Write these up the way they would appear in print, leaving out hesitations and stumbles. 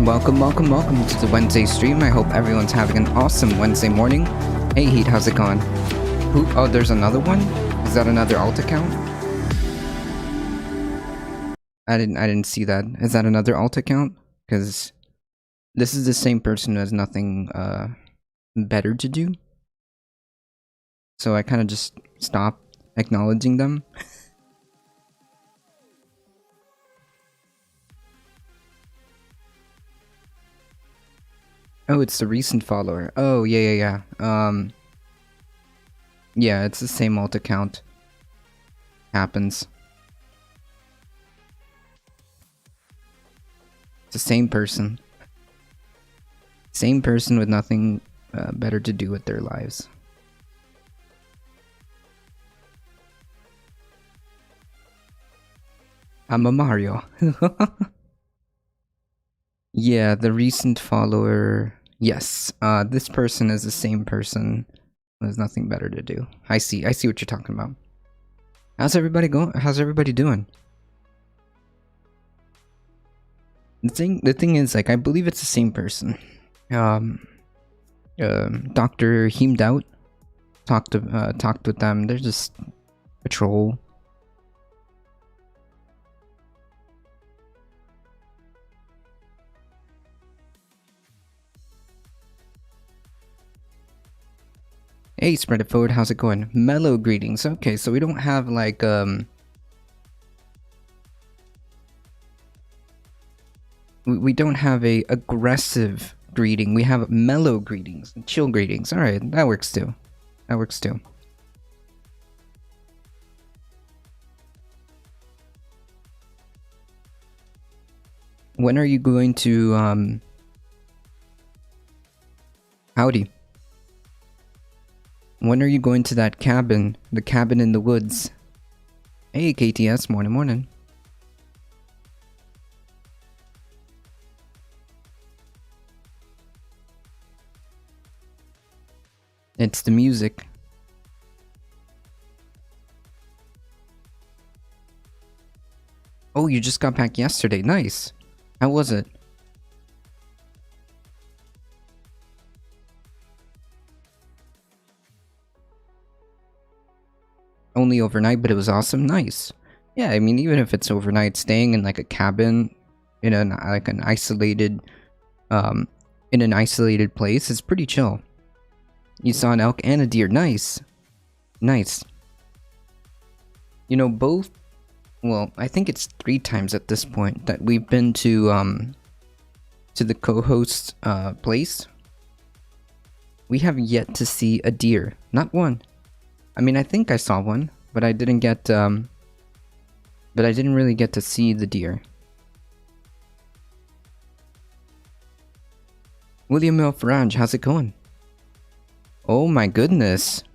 Welcome to the Wednesday stream. I hope everyone's having an awesome Wednesday morning. Hey Heat, how's it going? Oh, there's another one? Is that another alt account? I didn't see that. Is that another alt account? Because this is the same person who has nothing better to do. So I kind of just stopped acknowledging them. Oh, it's the recent follower. Oh, yeah. Yeah, it's the same alt account. Happens. It's the same person. Same person with nothing better to do with their lives. I'm a Mario. Yeah, the recent follower. Yes, this person is the same person. There's nothing better to do. I see what you're talking about. How's everybody going? How's everybody doing? The thing is, like, I believe it's the same person. Dr. Hemed Out talked with them. They're just a troll. Hey, Spread It Forward, how's it going? Mellow greetings. Okay, so we don't have like we don't have a aggressive greeting. We have mellow greetings, chill greetings. All right, that works too. That works too. When are you going to Howdy. When are you going to that cabin? The cabin in the woods. Hey, KTS, morning. It's the music. Oh, you just got back yesterday. Nice. How was it? Only overnight, but it was awesome. Nice. Yeah, I mean, even if it's overnight, staying in like a cabin in an isolated place is pretty chill. You saw an elk and a deer. Nice. You know, both. Well, I think it's 3 times at this point that we've been to the co-host's place. We have yet to see a deer. Not one. I mean, I think I saw one, but I didn't really get to see the deer. William Milfarange, how's it going? Oh my goodness.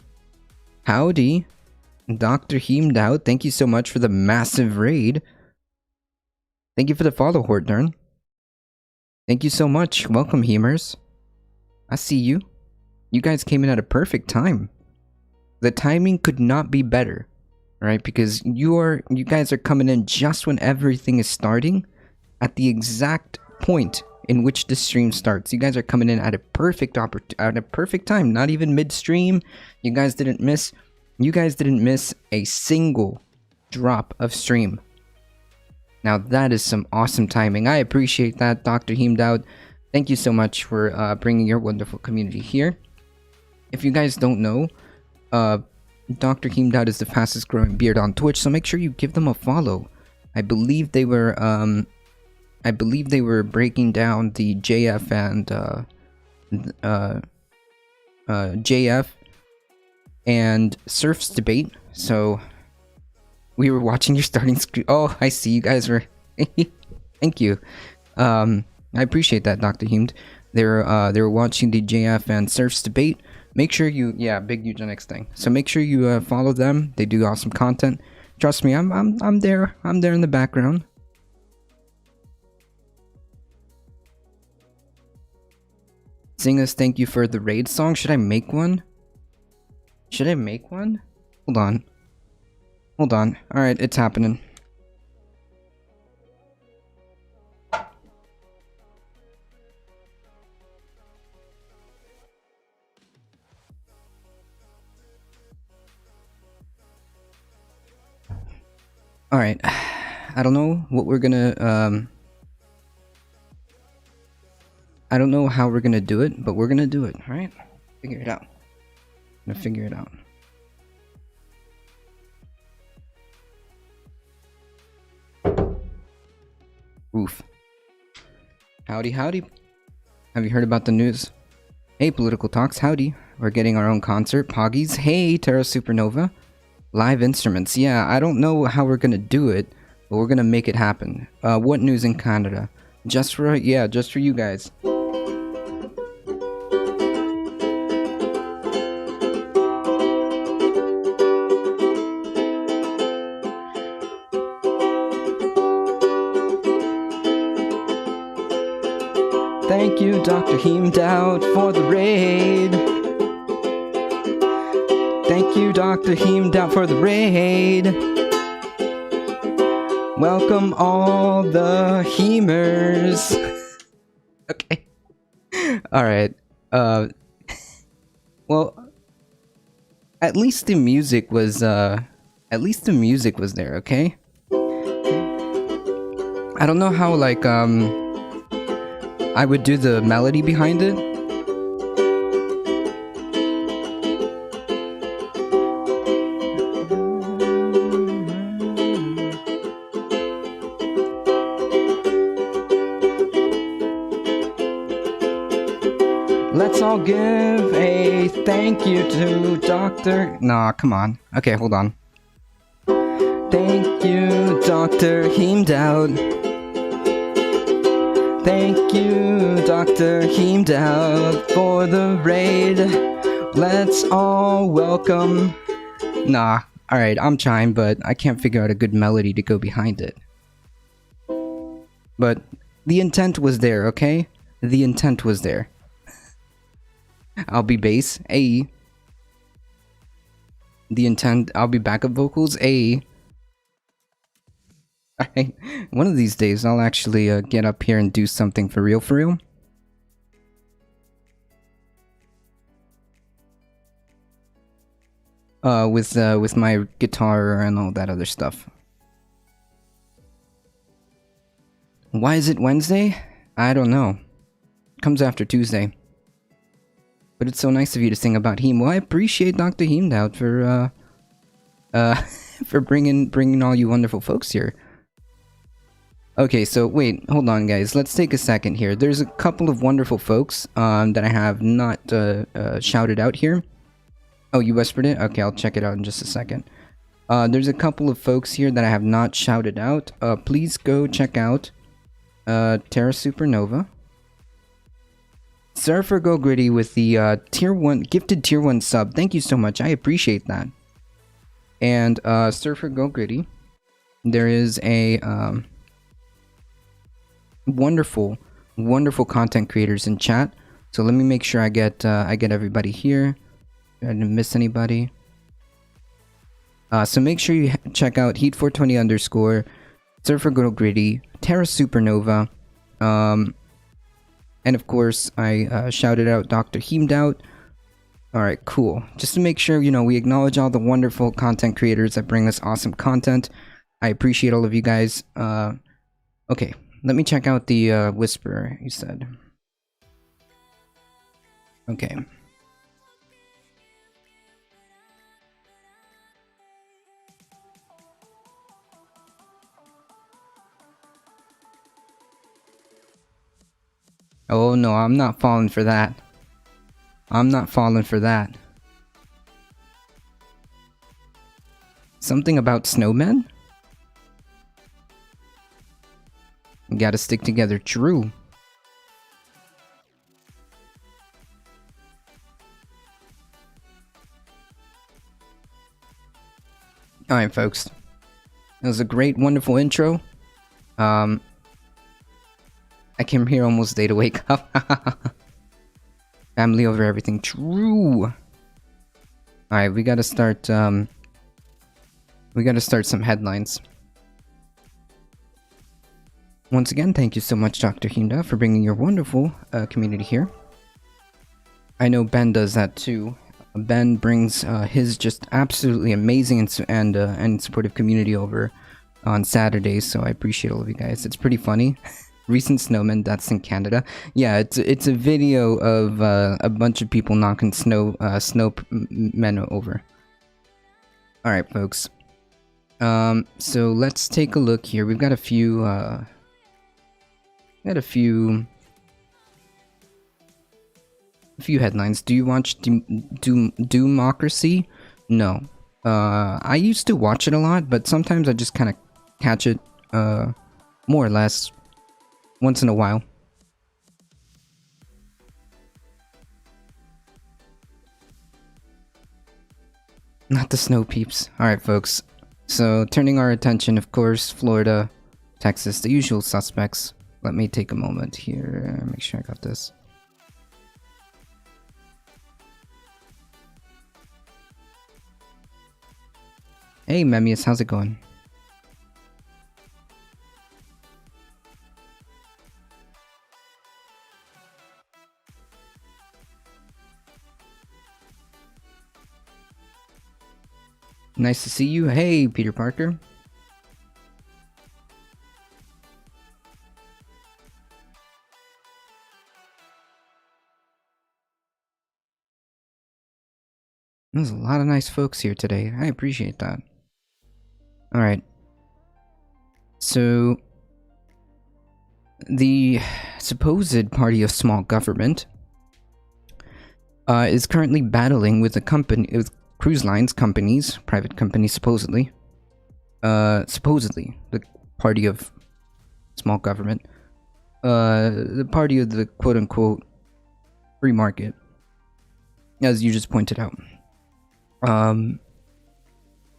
Howdy. Dr. Hemed Out, thank you so much for the massive raid. Thank you for the follow, Hortnern. Thank you so much. Welcome, Hemers. I see you. You guys came in at a perfect time. The timing could not be better, right? Because you guys are coming in just when everything is starting, at the exact point in which the stream starts. You guys are coming in at a perfect time. Not even midstream. You guys didn't miss a single drop of stream. Now that is some awesome timing. I appreciate that, Dr. Hemed Out. Thank you so much for bringing your wonderful community here. If you guys don't know, Dr. Hemed Out is the fastest growing beard on Twitch, so make sure you give them a follow. I believe they were breaking down the JF and JF and Surf's debate, so we were watching your starting screen. Oh, I see, you guys were thank you. I appreciate that, Dr. Hemed. They were watching the JF and Surf's debate. Make sure you, big eugenics thing. So make sure you follow them. They do awesome content. Trust me, I'm there. I'm there in the background. Sing us thank you for the raid song. Should I make one? Hold on. Alright, it's happening. Alright. I don't know what we're gonna, I don't know how we're gonna do it, but we're gonna do it, alright? Figure it out. I'm gonna figure it out. Oof. Howdy, howdy. Have you heard about the news? Hey, Political Talks, howdy. We're getting our own concert, Poggies. Hey, Terra Supernova. Live instruments. Yeah, I don't know how we're gonna do it, but we're gonna make it happen. What news in Canada? Just for you guys. Thank you, Dr. Heemdout, for the raid. Thank you, Dr. Heemdout, for the raid. Welcome all the Heemers. Okay. Alright. Well, at least the music was there, okay? I don't know how, like, I would do the melody behind it. Let's all give a thank you to Dr. Nah, come on. Okay, hold on. Thank you, Dr. Heemdout. Thank you, Dr. Heemdout, for the raid. Let's all welcome... Nah, alright, I'm trying, but I can't figure out a good melody to go behind it. But the intent was there, okay? The intent was there. I'll be bass, A. The intent, I'll be backup vocals, A. Alright, one of these days I'll actually get up here and do something for real, with my guitar and all that other stuff. Why is it Wednesday? I don't know. It comes after Tuesday. But it's so nice of you to sing about Heem. Well, I appreciate Dr. Heemdout for for bringing all you wonderful folks here. Okay, so wait, hold on, guys. Let's take a second here. There's a couple of wonderful folks that I have not shouted out here. Oh, you whispered it? Okay, I'll check it out in just a second. There's a couple of folks here that I have not shouted out. Please go check out Terra Supernova. Surfer Go Gritty with the tier 1 gifted tier 1 sub. Thank you so much. I appreciate that. And Surfer Go Gritty. There is a wonderful content creators in chat. So let me make sure I get everybody here. I didn't miss anybody. So make sure you check out Heat420_, Surfer Go Gritty, Terra Supernova, and of course I shouted out Dr. Heemdout. Alright, cool. Just to make sure, you know, we acknowledge all the wonderful content creators that bring us awesome content. I appreciate all of you guys. Okay, let me check out the Whisper, you said. Okay. Oh no, I'm not falling for that. I'm not falling for that. Something about snowmen? You gotta stick together, true. Alright, folks. That was a great, wonderful intro. I came here almost day to wake up. Family over everything, true. Alright, we gotta start some headlines. Once again, thank you so much, Dr. Heemdout, for bringing your wonderful community here. I know Ben does that too. Ben brings his just absolutely amazing and supportive community over on Saturdays, so I appreciate all of you guys. It's pretty funny. Recent snowman deaths in Canada. Yeah, it's a video of a bunch of people knocking snowmen over. All right, folks. So let's take a look here. We've got a few. A few headlines. Do you watch Doomocracy? No. I used to watch it a lot, but sometimes I just kind of catch it, more or less, once in a while. Not the snow peeps. Alright, folks. So, turning our attention, of course, Florida, Texas, the usual suspects. Let me take a moment here, make sure I got this. Hey, Memmius, how's it going? Nice to see you. Hey, Peter Parker. There's a lot of nice folks here today. I appreciate that. Alright. So, the supposed party of small government is currently battling with with cruise lines companies, private companies supposedly. Supposedly, the party of small government. The party of the quote-unquote free market, as you just pointed out.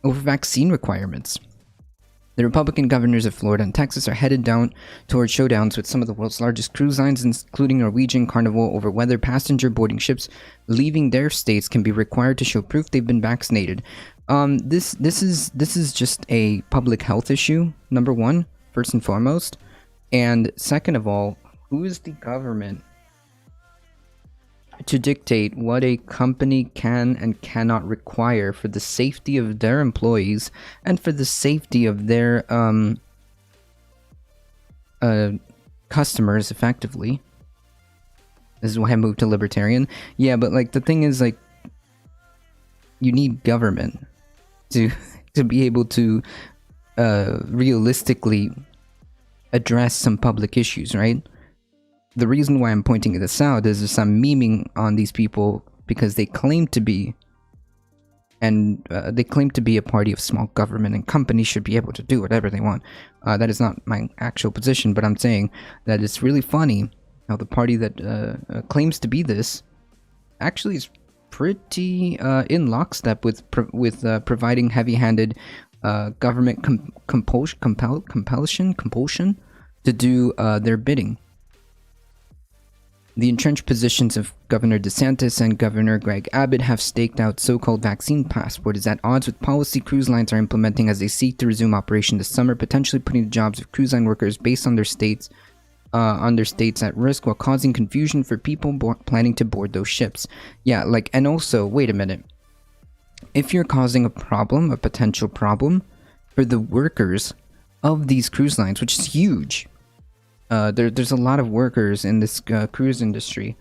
Over vaccine requirements. The Republican governors of Florida and Texas are headed down towards showdowns with some of the world's largest cruise lines, including Norwegian, Carnival, over whether passenger boarding ships leaving their states can be required to show proof they've been vaccinated. This is just a public health issue, number one, first and foremost. And second of all, who is the government to dictate what a company can and cannot require for the safety of their employees and for the safety of their customers effectively? This is why I moved to libertarian. Yeah, but like the thing is, like, you need government to be able to realistically address some public issues, right? The reason why I'm pointing this out is I'm memeing on these people because they claim to be, and they claim to be a party of small government, and companies should be able to do whatever they want. That is not my actual position, but I'm saying that it's really funny how the party that claims to be this actually is pretty in lockstep with providing heavy-handed government compulsion to do their bidding. The entrenched positions of Governor DeSantis and Governor Greg Abbott have staked out so-called vaccine passport is at odds with policy cruise lines are implementing as they seek to resume operation this summer, potentially putting the jobs of cruise line workers based on their states at risk while causing confusion for people planning to board those ships. Yeah, like, and also, wait a minute. If you're causing a potential problem for the workers of these cruise lines, which is huge. There's a lot of workers in this cruise industry.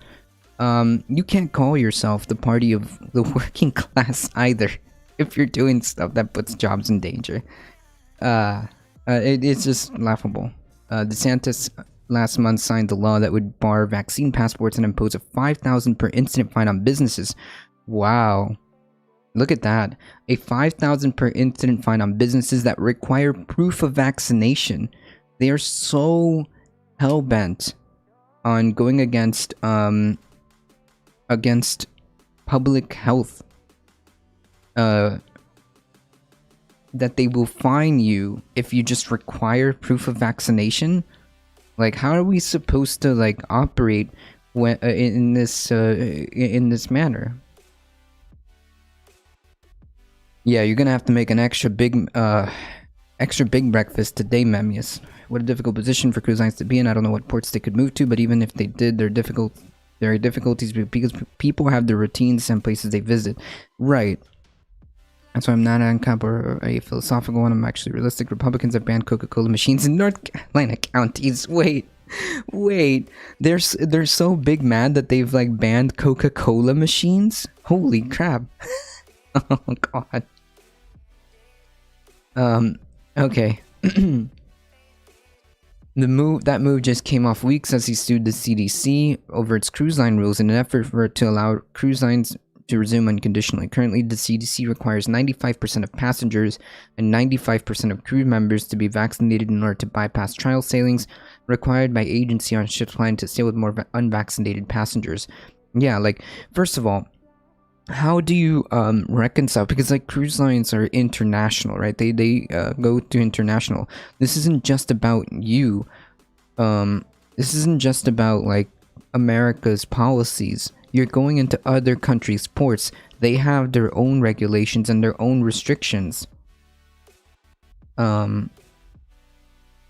You can't call yourself the party of the working class either if you're doing stuff that puts jobs in danger. It's just laughable. DeSantis last month signed the law that would bar vaccine passports and impose a $5,000 per incident fine on businesses. Wow. Look at that. A $5,000 per incident fine on businesses that require proof of vaccination. They are so hell-bent on going against public health that they will fine you if you just require proof of vaccination. Like, how are we supposed to like operate when in this manner? Yeah, you're gonna have to make an extra big breakfast today, Memmius. What a difficult position for cruise lines to be in. I don't know what ports they could move to, but even if they did, there are difficulties because people have their routines and places they visit. Right. That's why I'm not an ANCAP or a philosophical one. I'm actually realistic. Republicans have banned Coca-Cola machines in North Carolina counties. Wait. They're so big mad that they've like banned Coca-Cola machines? Holy crap. Oh god. Okay. That move just came off weeks as he sued the CDC over its cruise line rules in an effort for it to allow cruise lines to resume unconditionally. Currently, the CDC requires 95% of passengers and 95% of crew members to be vaccinated in order to bypass trial sailings required by agency on ships planning to sail with more unvaccinated passengers. Yeah, like, first of all, how do you reconcile, because like cruise lines are international, right? They go to international. This isn't just about you. This isn't just about like America's policies. You're going into other countries' ports. They have their own regulations and their own restrictions.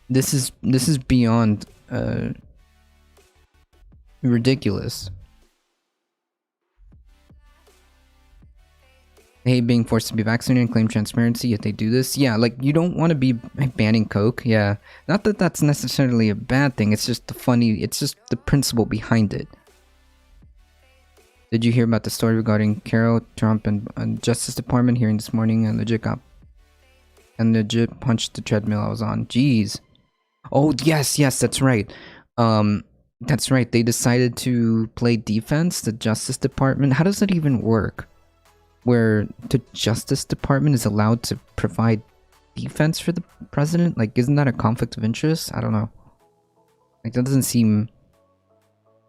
This is beyond ridiculous. Hey, being forced to be vaccinated and claim transparency, yet they do this. Yeah, like, you don't want to be banning Coke. Yeah, not that that's necessarily a bad thing. It's just it's just the principle behind it. Did you hear about the story regarding Carol, Trump, and Justice Department hearing this morning? And legit punched the treadmill I was on. Jeez. Oh, yes, that's right. That's right. They decided to play defense, the Justice Department. How does that even work? Where the Justice Department is allowed to provide defense for the president? Like, isn't that a conflict of interest? I don't know. Like, that doesn't seem...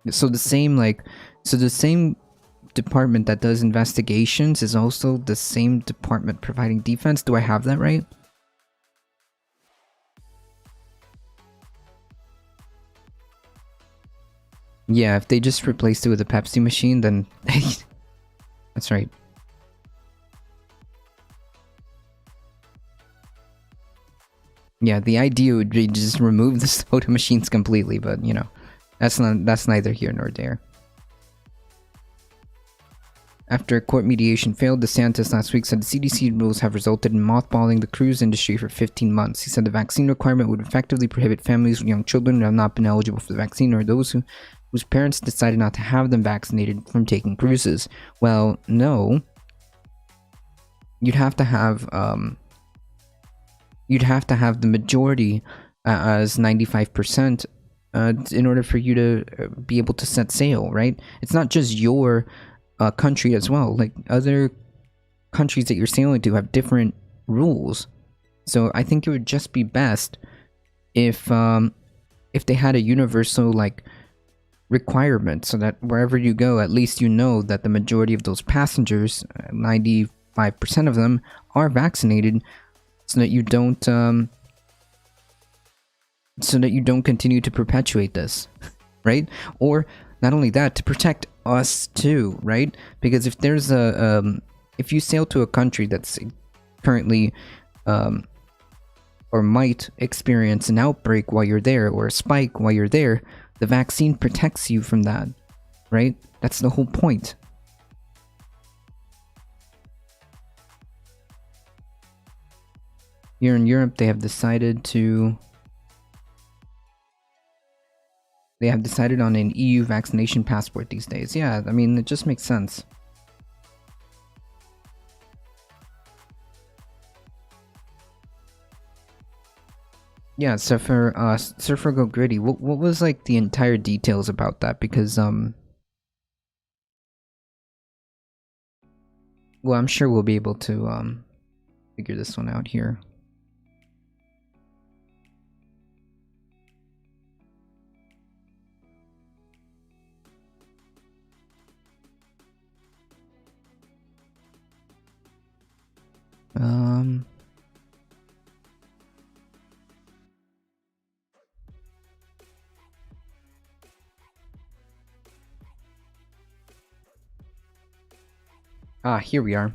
So the same department that does investigations is also the same department providing defense? Do I have that right? Yeah, if they just replaced it with a Pepsi machine, then... That's right. Yeah, the idea would be just remove the soda machines completely, but you know, that's neither here nor there. After court mediation failed, DeSantis last week said the CDC rules have resulted in mothballing the cruise industry for 15 months. He said the vaccine requirement would effectively prohibit families with young children who have not been eligible for the vaccine or those whose parents decided not to have them vaccinated from taking cruises. Well, no. You'd have to have the majority as 95% in order for you to be able to set sail, right? It's not just your country as well. Like, other countries that you're sailing to have different rules. So I think it would just be best if they had a universal like requirement, so that wherever you go, at least you know that the majority of those passengers, 95% of them, are vaccinated. So that you don't continue to perpetuate this, right? Or not only that, to protect us too, right? Because if there's if you sail to a country that's currently or might experience an outbreak while you're there, or a spike while you're there, the vaccine protects you from that, right? That's the whole point. Here in Europe, they have decided on an EU vaccination passport these days. Yeah, I mean, it just makes sense. Yeah, so for Surfer Go Gritty, what was like the entire details about that? Because well, I'm sure we'll be able to figure this one out here. Here we are.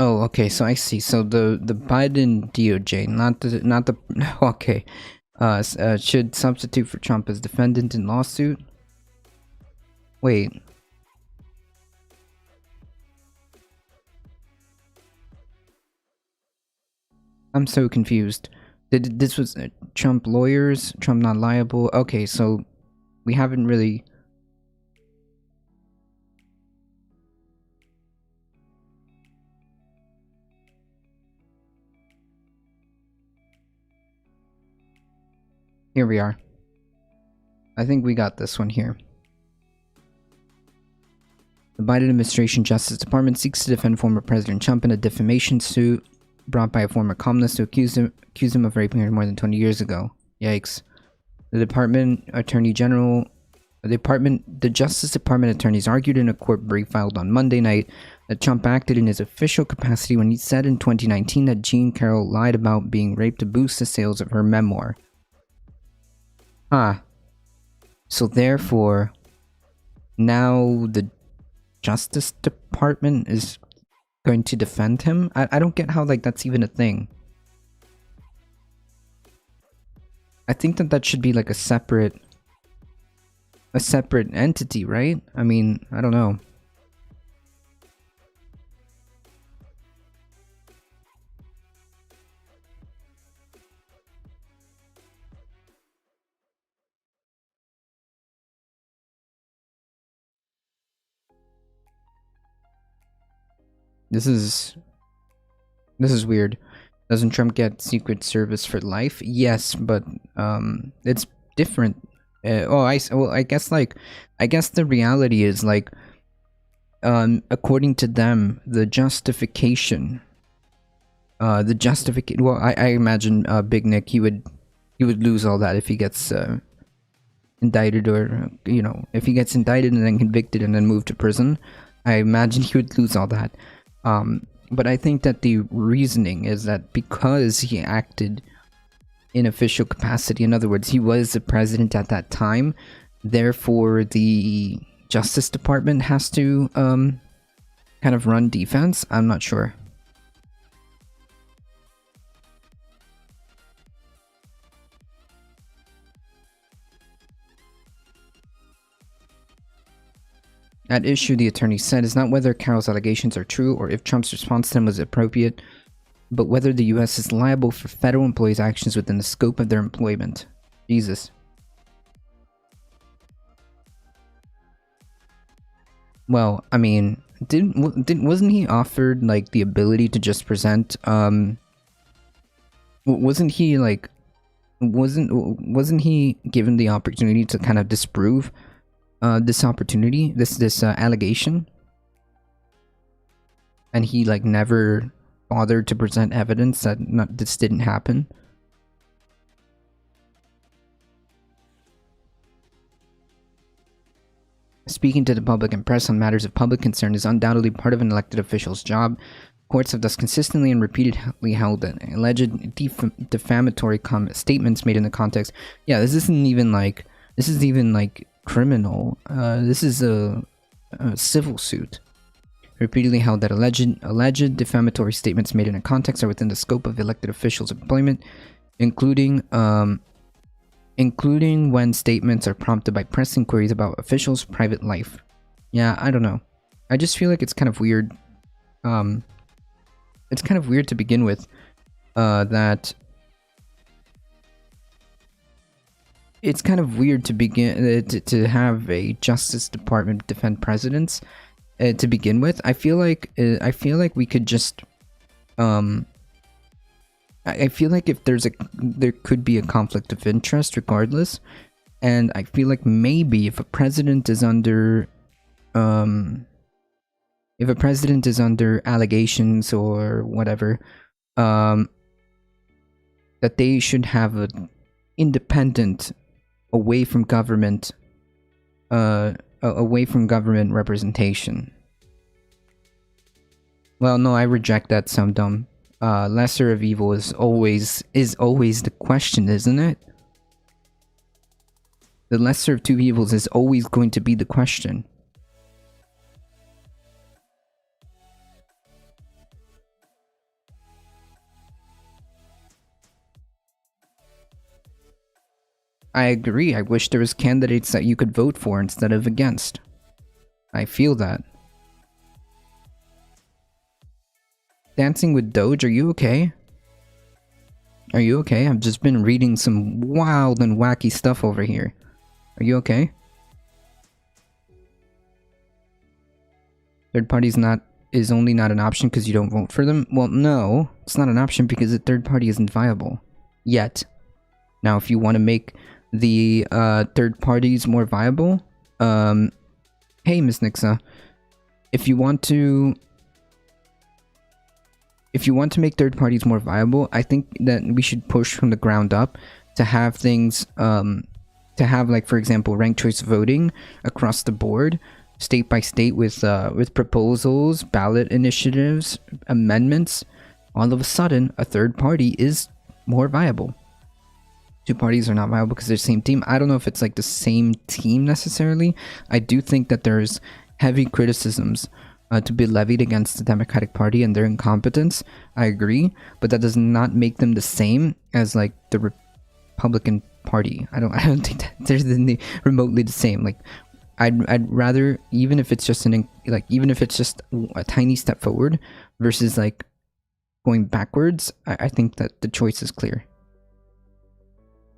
Oh, okay. So I see. So the Biden DOJ, not the okay, should substitute for Trump as defendant in lawsuit. Wait, I'm so confused. Did this was Trump lawyers? Trump not liable? Okay, so we haven't really. Here we are. I think we got this one here. The Biden administration Justice Department seeks to defend former President Trump in a defamation suit brought by a former columnist who accused him of raping her more than 20 years ago. Yikes. The Justice Department attorneys argued in a court brief filed on Monday night that Trump acted in his official capacity when he said in 2019 that Jean Carroll lied about being raped to boost the sales of her memoir. So therefore, now the Justice Department is going to defend him? I don't get how, like, that's even a thing. I think that should be like a separate entity, right? I mean, I don't know. This is weird. Doesn't Trump get Secret Service for life? Yes, but it's different. I guess the reality is, like, according to them, the justification. Well, I imagine Big Nick, he would lose all that if he gets indicted, or if he gets indicted and then convicted and then moved to prison. I imagine he would lose all that. But I think that the reasoning is that because he acted in official capacity, in other words, he was the president at that time, therefore the Justice Department has to kind of run defense. I'm not sure. At issue, the attorney said, is not whether Carroll's allegations are true or if Trump's response to them was appropriate, but whether the U.S. is liable for federal employees' actions within the scope of their employment. Jesus. Well, I mean, wasn't he offered, like, the ability to just present, wasn't he, like, wasn't he given the opportunity to kind of disprove this allegation? And he, like, never bothered to present evidence that this didn't happen? Speaking to the public and press on matters of public concern is undoubtedly part of an elected official's job. Courts have thus consistently and repeatedly held that alleged defamatory statements made in the context. Yeah, this isn't even like criminal. This is a civil suit. Repeatedly held that alleged defamatory statements made in a context are within the scope of elected officials' employment, including when statements are prompted by press inquiries about officials' private life. Yeah, I don't know. I just feel like it's kind of weird. It's kind of weird to begin with, that it's kind of weird to begin to have a Justice Department defend presidents to begin with. I feel like we could just I feel like if there could be a conflict of interest regardless, and I feel like maybe if a president is under allegations or whatever, that they should have an independent, away from government representation. Well, no, I reject that. Some dumb. Lesser of evil is always the question, isn't it? The lesser of two evils is always going to be the question. I agree. I wish there was candidates that you could vote for instead of against. I feel that. Dancing with Doge, are you okay? Are you okay? I've just been reading some wild and wacky stuff over here. Are you okay? Third party is only not an option because you don't vote for them? Well, no. It's not an option because the third party isn't viable. Yet. Now, if you want to make the third parties more viable, hey, Miss Nixa, if you want to make third parties more viable, I think that we should push from the ground up to have things, to have, like, for example, ranked choice voting across the board, state by state, with proposals, ballot initiatives, amendments. All of a sudden, a third party is more viable. Two parties are not viable because they're the same team. I don't know if it's like the same team necessarily. I do think that there's heavy criticisms to be levied against the Democratic Party and their incompetence. I agree, but that does not make them the same as like the Republican Party. I don't think that they're remotely the same. Like, I'd rather, even if it's just even if it's just a tiny step forward versus like going backwards, I think that the choice is clear.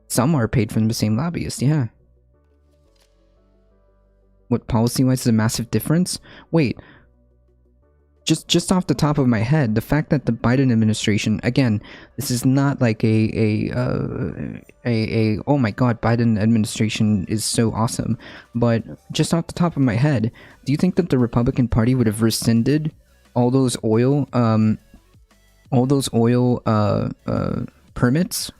Some are paid from the same lobbyist, yeah. What, policy-wise, is a massive difference? Wait. Just off the top of my head, the fact that the Biden administration, again, this is not like a oh my god, Biden administration is so awesome, but just off the top of my head, do you think that the Republican Party would have rescinded all those oil permits?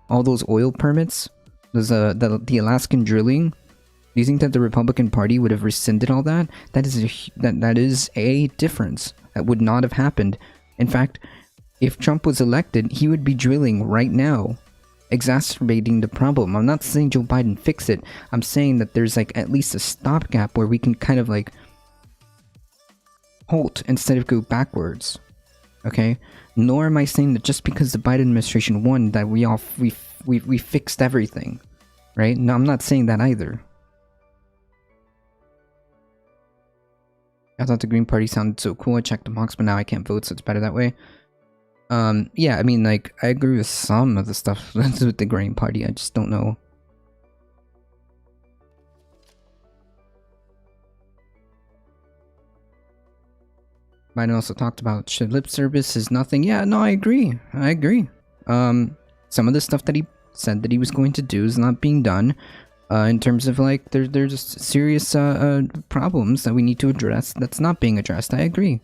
All those oil permits? There's the Alaskan drilling. Do you think that the Republican Party would have rescinded all that? That is a difference. That would not have happened. In fact, if Trump was elected, he would be drilling right now, exacerbating the problem. I'm not saying Joe Biden fix it. I'm saying that there's like at least a stopgap where we can kind of like halt instead of go backwards. Okay? Nor am I saying that just because the Biden administration won that we fixed everything. Right? No, I'm not saying that either. I thought the Green Party sounded so cool. I checked the box, but now I can't vote, so it's better that way. Yeah, I mean, like, I agree with some of the stuff with the Green Party. I just don't know. Biden also talked about should lip service is nothing. Yeah, no, I agree. I agree. Some of the stuff that he said that he was going to do is not being done. In terms of like, there's serious problems that we need to address that's not being addressed. I agree.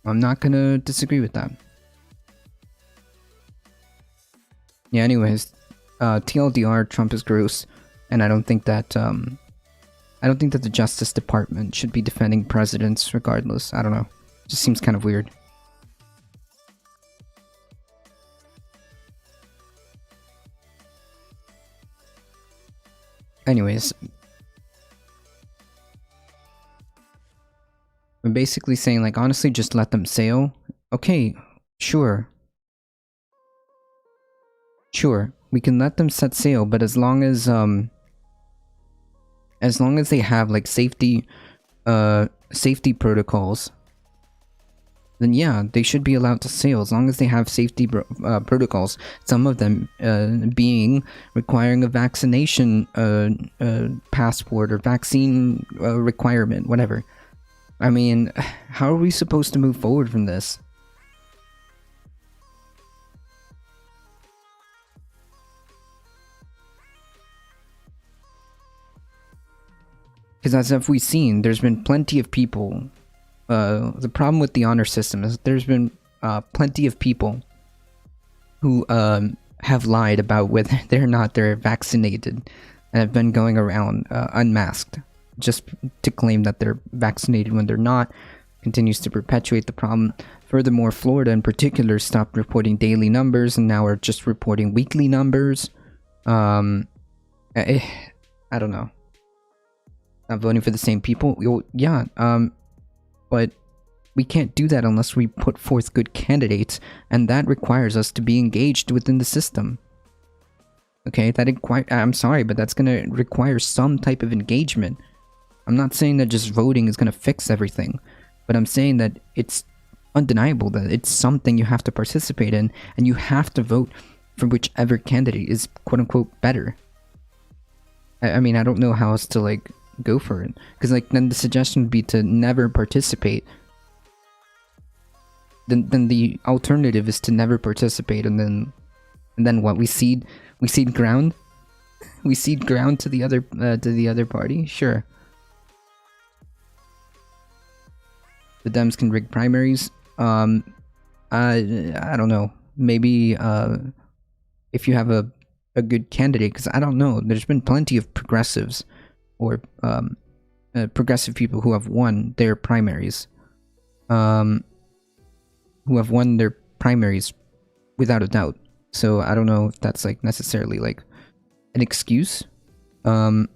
I'm not gonna disagree with that. Yeah, anyways, TLDR, Trump is gross, and I don't think that the Justice Department should be defending presidents regardless. I don't know. It just seems kind of weird. Anyways. I'm basically saying, like, honestly, just let them sail. Okay, sure. Sure, we can let them set sail, but as long as they have like safety protocols, then yeah, they should be allowed to sail as long as they have safety protocols. Some of them being requiring a vaccination passport or vaccine requirement, whatever. I mean, how are we supposed to move forward from this? Because as we've seen, there's been plenty of people. The problem with the honor system is there's been plenty of people who have lied about whether they're not they're vaccinated and have been going around unmasked just to claim that they're vaccinated when they're not. Continues to perpetuate the problem. Furthermore, Florida in particular stopped reporting daily numbers and now are just reporting weekly numbers. I, I don't know. Not voting for the same people? Yeah, but we can't do that unless we put forth good candidates, and that requires us to be engaged within the system. Okay, I'm sorry, but that's gonna require some type of engagement. I'm not saying that just voting is gonna fix everything, but I'm saying that it's undeniable that it's something you have to participate in, and you have to vote for whichever candidate is quote-unquote better. I mean, I don't know how else to, like, go for it. Because, like, then the suggestion would be to never participate. Then the alternative is to never participate, and then what? We cede ground? We cede ground to the other party? Sure. The Dems can rig primaries. I don't know. Maybe if you have a good candidate, because I don't know. There's been plenty of progressives or progressive people who have won their primaries. Who have won their primaries without a doubt. So I don't know if that's like necessarily like an excuse. I'm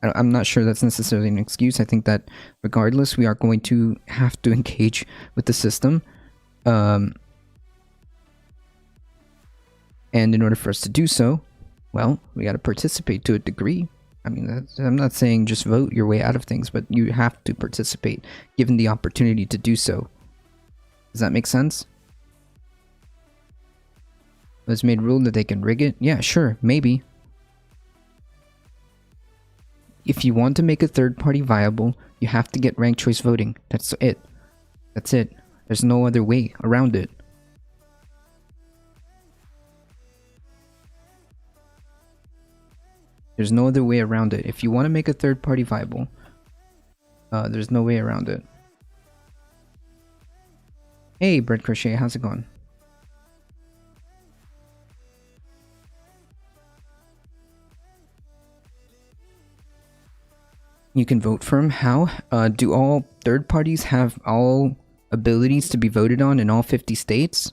not sure that's necessarily an excuse. I think that regardless, we are going to have to engage with the system. And in order for us to do so, well, we got to participate to a degree. I mean, I'm not saying just vote your way out of things, but you have to participate given the opportunity to do so. Does that make sense? It's made rule that they can rig it? Yeah, sure, maybe. If you want to make a third party viable, you have to get ranked choice voting. That's it. That's it. There's no other way around it. There's no other way around it. If you want to make a third party viable, there's no way around it. Hey, Bread Crochet, how's it going? You can vote for him. How? Do all third parties have all abilities to be voted on in all 50 states?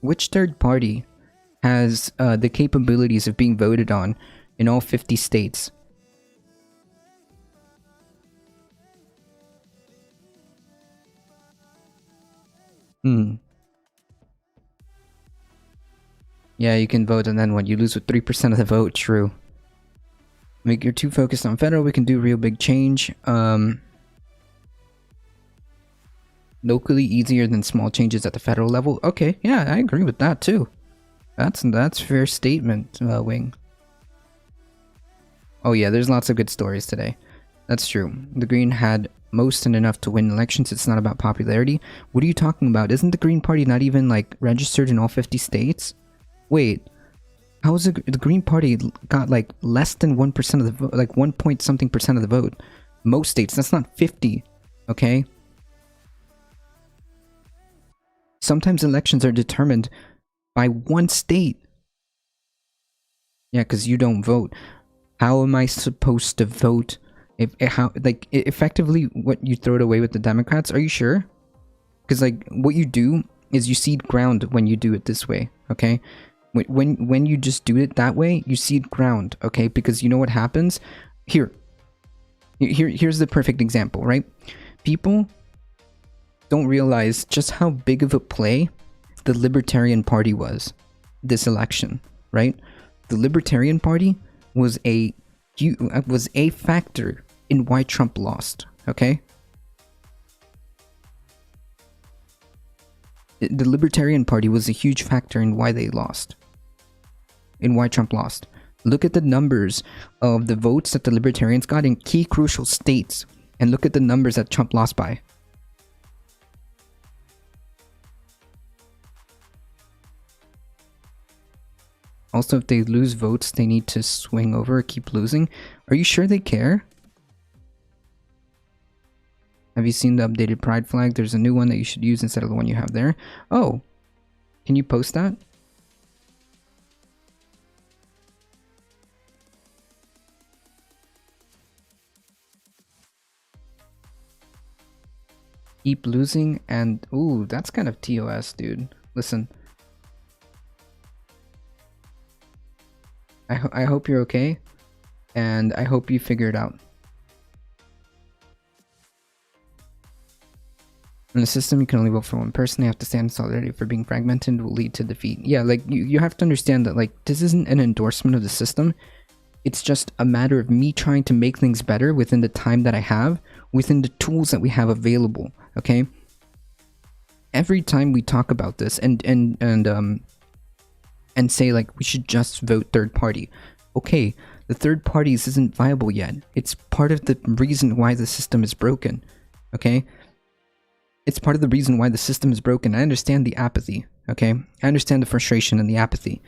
Which third party has the capabilities of being voted on in all 50 states? Yeah, you can vote and then what? You lose with 3% of the vote, true. Make you're too focused on federal, we can do real big change. Locally easier than small changes at the federal level. Okay, yeah, I agree with that too. That's fair statement, Wing. Oh yeah, there's lots of good stories today. That's true. The Green had most and enough to win elections. It's not about popularity. What are you talking about? Isn't the Green Party not even like registered in all 50 states? Wait, how is the Green Party got like less than 1% of the vote, like 1 point something percent of the vote? Most states, that's not 50, okay? Sometimes elections are determined by one state. Yeah, because you don't vote. How am I supposed to vote? Effectively, what you throw it away with the Democrats? Are you sure? Because like what you do is you cede ground when you do it this way. Okay, when you just do it that way, you cede ground. Okay, because you know what happens. Here's the perfect example, right? People don't realize just how big of a play the Libertarian Party was this election, right? The Libertarian Party was a factor in why Trump lost, okay? The Libertarian Party was a huge factor in why they lost. In why Trump lost. Look at the numbers of the votes that the Libertarians got in key crucial states, and look at the numbers that Trump lost by. Also, if they lose votes, they need to swing over or keep losing. Are you sure they care? Have you seen the updated Pride flag? There's a new one that you should use instead of the one you have there. Oh, can you post that? Keep losing and... Ooh, that's kind of TOS, dude. Listen. I hope you're okay. And I hope you figure it out. In the system, you can only vote for one person. They have to stand in solidarity for being fragmented will lead to defeat. Yeah, like, you have to understand that, like, this isn't an endorsement of the system. It's just a matter of me trying to make things better within the time that I have, within the tools that we have available, okay? Every time we talk about this and say, like, we should just vote third party. Okay, the third parties isn't viable yet. It's part of the reason why the system is broken, okay? It's part of the reason why the system is broken. I understand the apathy, okay? I understand the frustration and the apathy.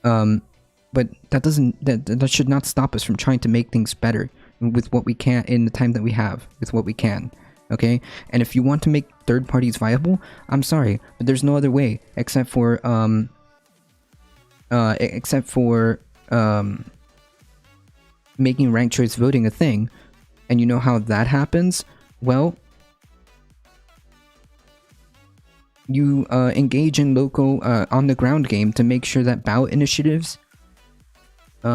But that should not stop us from trying to make things better with what we can in the time that we have, with what we can, okay? And if you want to make third parties viable, I'm sorry, but there's no other way except for making ranked choice voting a thing. And you know how that happens? Well, you engage in local on-the-ground game to make sure that ballot initiatives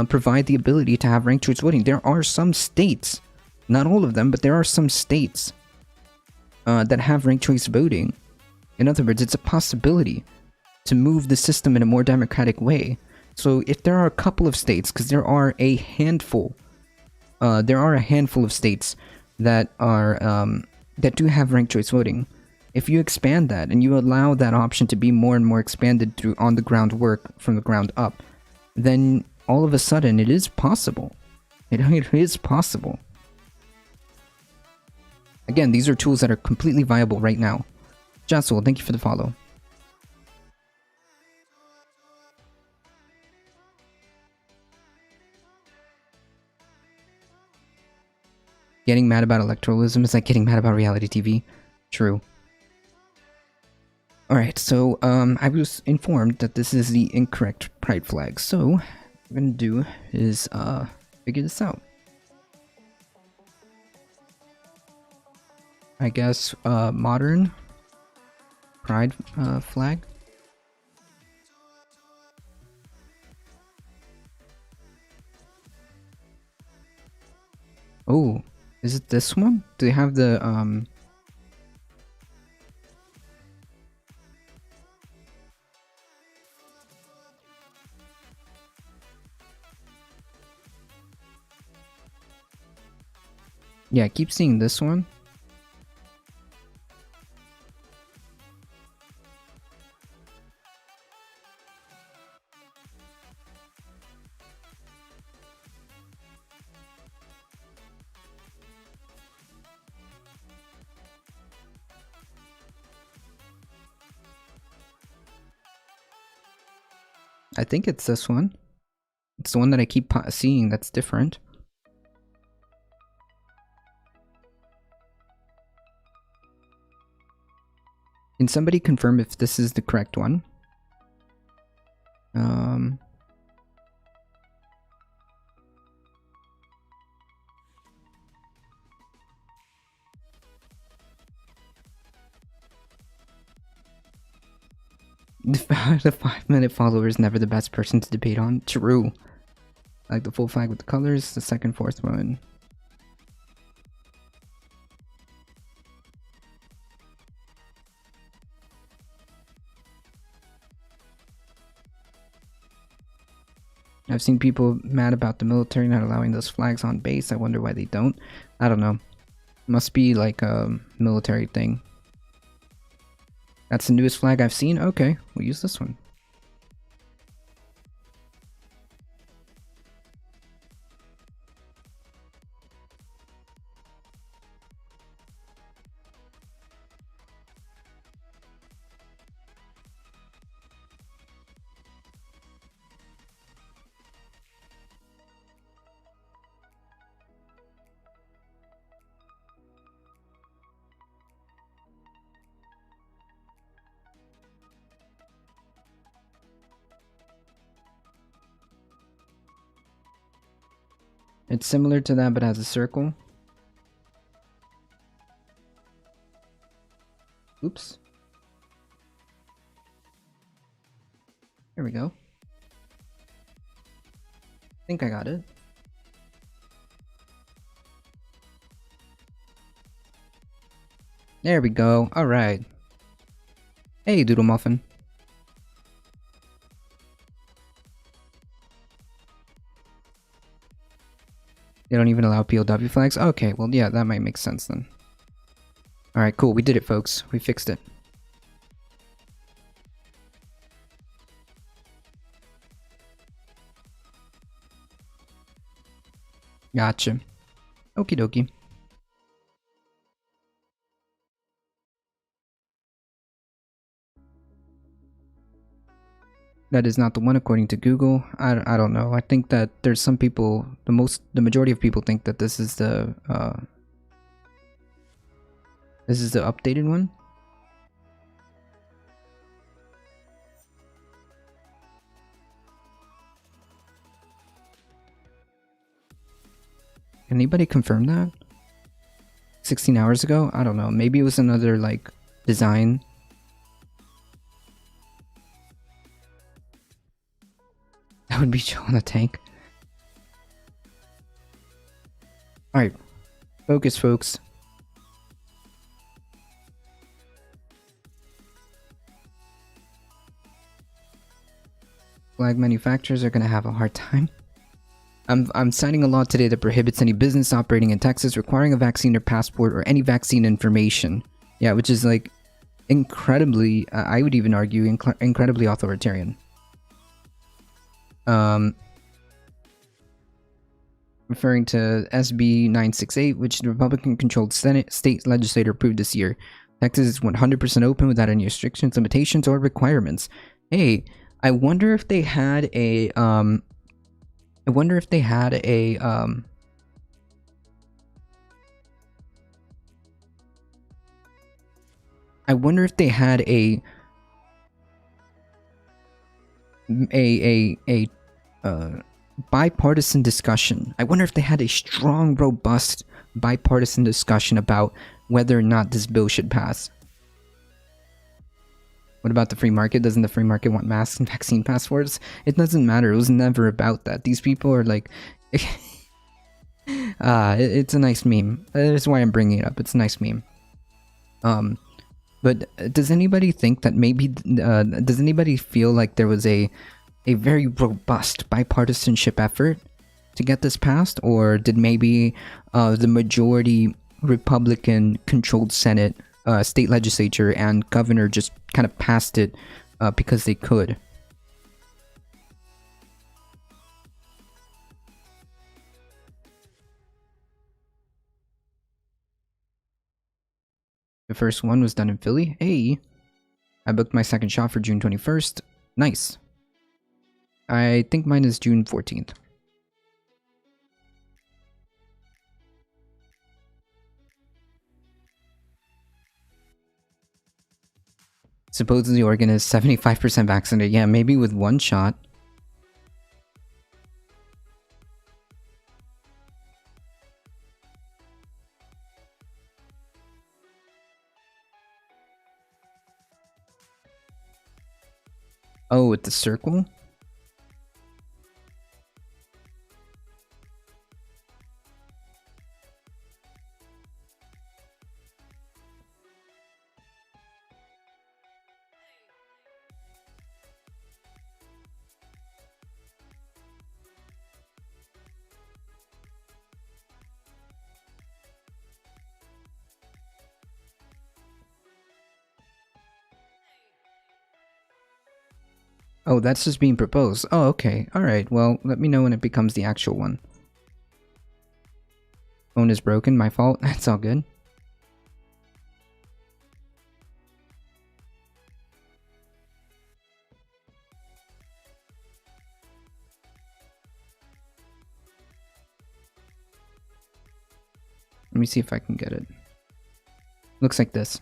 provide the ability to have ranked choice voting. There are some states, not all of them, but there are some states that have ranked choice voting. In other words, it's a possibility to move the system in a more democratic way. So if there are a couple of states, because there are a handful of states that are that do have ranked choice voting. If you expand that and you allow that option to be more and more expanded through on-the-ground work from the ground up, then all of a sudden it is possible. It is possible. Again, these are tools that are completely viable right now. Jasul, thank you for the follow. Getting mad about electoralism is like getting mad about reality TV. True. Alright, so I was informed that this is the incorrect pride flag, so what I'm gonna do is figure this out. I guess modern pride flag. Oh, is it this one? Do they have the yeah, I keep seeing this one. I think it's this one. It's the one that I keep seeing that's different. Can somebody confirm if this is the correct one? The 5-minute follower is never the best person to debate on. True. Like the full flag with the colors, the second, fourth one. I've seen people mad about the military not allowing those flags on base. I wonder why they don't. I don't know. Must be like a military thing. That's the newest flag I've seen? Okay, we'll use this one. It's similar to that, but has a circle. Oops. There we go. I think I got it. There we go. Alright. Hey, Doodle Muffin. They don't even allow POW flags? Okay, well, yeah, that might make sense then. Alright, cool. We did it, folks. We fixed it. Gotcha. Okie dokie. That is not the one according to Google. I don't know. I think that there's some people, the majority of people think that this is the updated one. Can anybody confirm that? 16 hours ago? I don't know. Maybe it was another like design. That would be Joe on a tank. Alright. Focus, folks. Flag manufacturers are gonna have a hard time. I'm signing a law today that prohibits any business operating in Texas requiring a vaccine or passport or any vaccine information. Yeah, which is like incredibly, I would even argue, incredibly authoritarian. Referring to SB 968, which the Republican-controlled state legislature approved this year. Texas is 100% open without any restrictions, limitations, or requirements. Hey, I wonder if they had a, I wonder if they had a, bipartisan discussion. I wonder if they had a strong, robust bipartisan discussion about whether or not this bill should pass. What about the free market? Doesn't the free market want masks and vaccine passports? It doesn't matter. It was never about that. These people are like... it's a nice meme. That's why I'm bringing it up. It's a nice meme. But does anybody think that maybe... does anybody feel like there was a very robust bipartisanship effort to get this passed? Or did maybe the majority Republican-controlled Senate... state legislature and governor just kind of passed it because they could? The first one was done in Philly. Hey! I booked my second shot for June 21st. Nice. I think mine is June 14th. Supposedly Oregon is 75% vaccinated. Yeah, maybe with one shot. Oh, with the circle? Oh, that's just being proposed. Oh, okay. Alright, well, let me know when it becomes the actual one. Phone is broken, my fault. That's all good. Let me see if I can get it. Looks like this.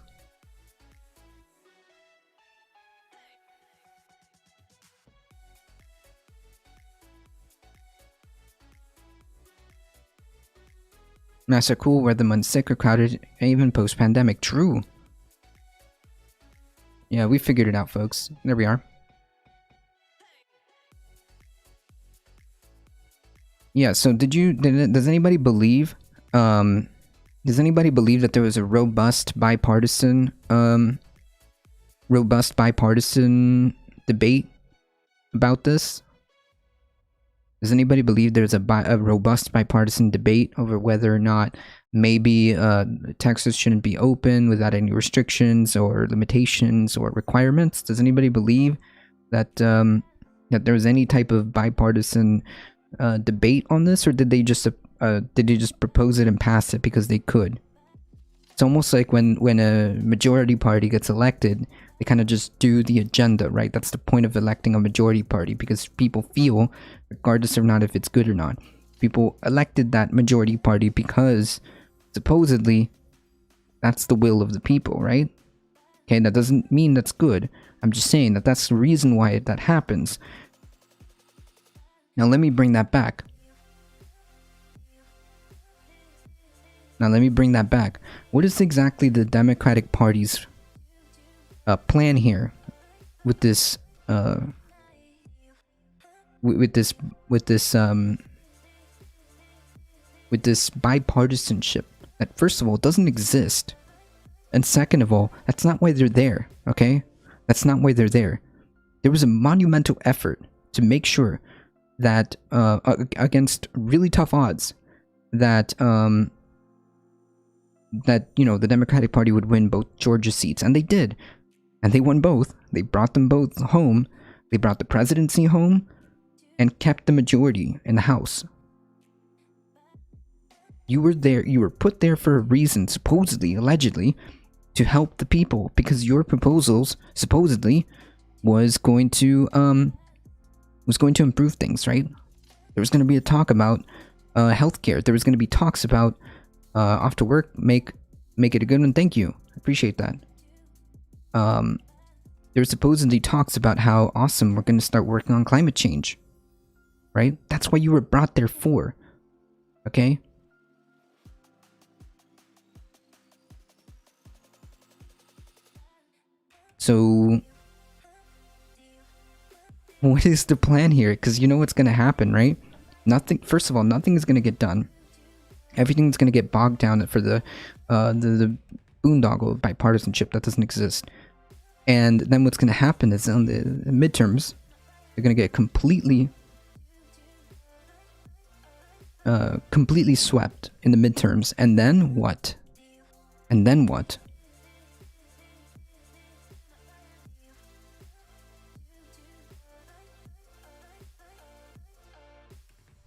Masks are cool, wear them when sick or crowded, even post-pandemic. True. Yeah, we figured it out, folks. There we are. Yeah, so does anybody believe that there was a robust bipartisan debate about this? Does anybody believe there's a robust bipartisan debate over whether or not maybe Texas shouldn't be open without any restrictions or limitations or requirements? Does anybody believe that that there was any type of bipartisan debate on this, or did they just propose it and pass it because they could? It's almost like when a majority party gets elected, they kind of just do the agenda, right? That's the point of electing a majority party, because people feel, regardless of not if it's good or not, people elected that majority party because supposedly that's the will of the people, right? Okay, that doesn't mean that's good. I'm just saying that that's the reason why that happens. Now let me bring that back. What is exactly the Democratic Party's plan here with this with this bipartisanship that, first of all, doesn't exist, and second of all, that's not why they're there. Okay, that's not why they're there. There was a monumental effort to make sure that against really tough odds that the Democratic Party would win both Georgia seats, and they did, and they won both. They brought them both home. They brought the presidency home and kept the majority in the House. You were there. You were put there for a reason, supposedly, allegedly, to help the people, because your proposals supposedly was going to improve things, right? There was going to be a talk about healthcare. There was going to be talks about off to work, make it a good one. Thank you, appreciate that. There were supposedly talks about how awesome we're going to start working on climate change, right? That's what you were brought there for, okay? So what is the plan here? Because you know what's going to happen, right? First of all, nothing is going to get done. Everything's going to get bogged down for the boondoggle of bipartisanship that doesn't exist. And then what's going to happen is on the midterms, they're going to get completely swept in the midterms. And then what?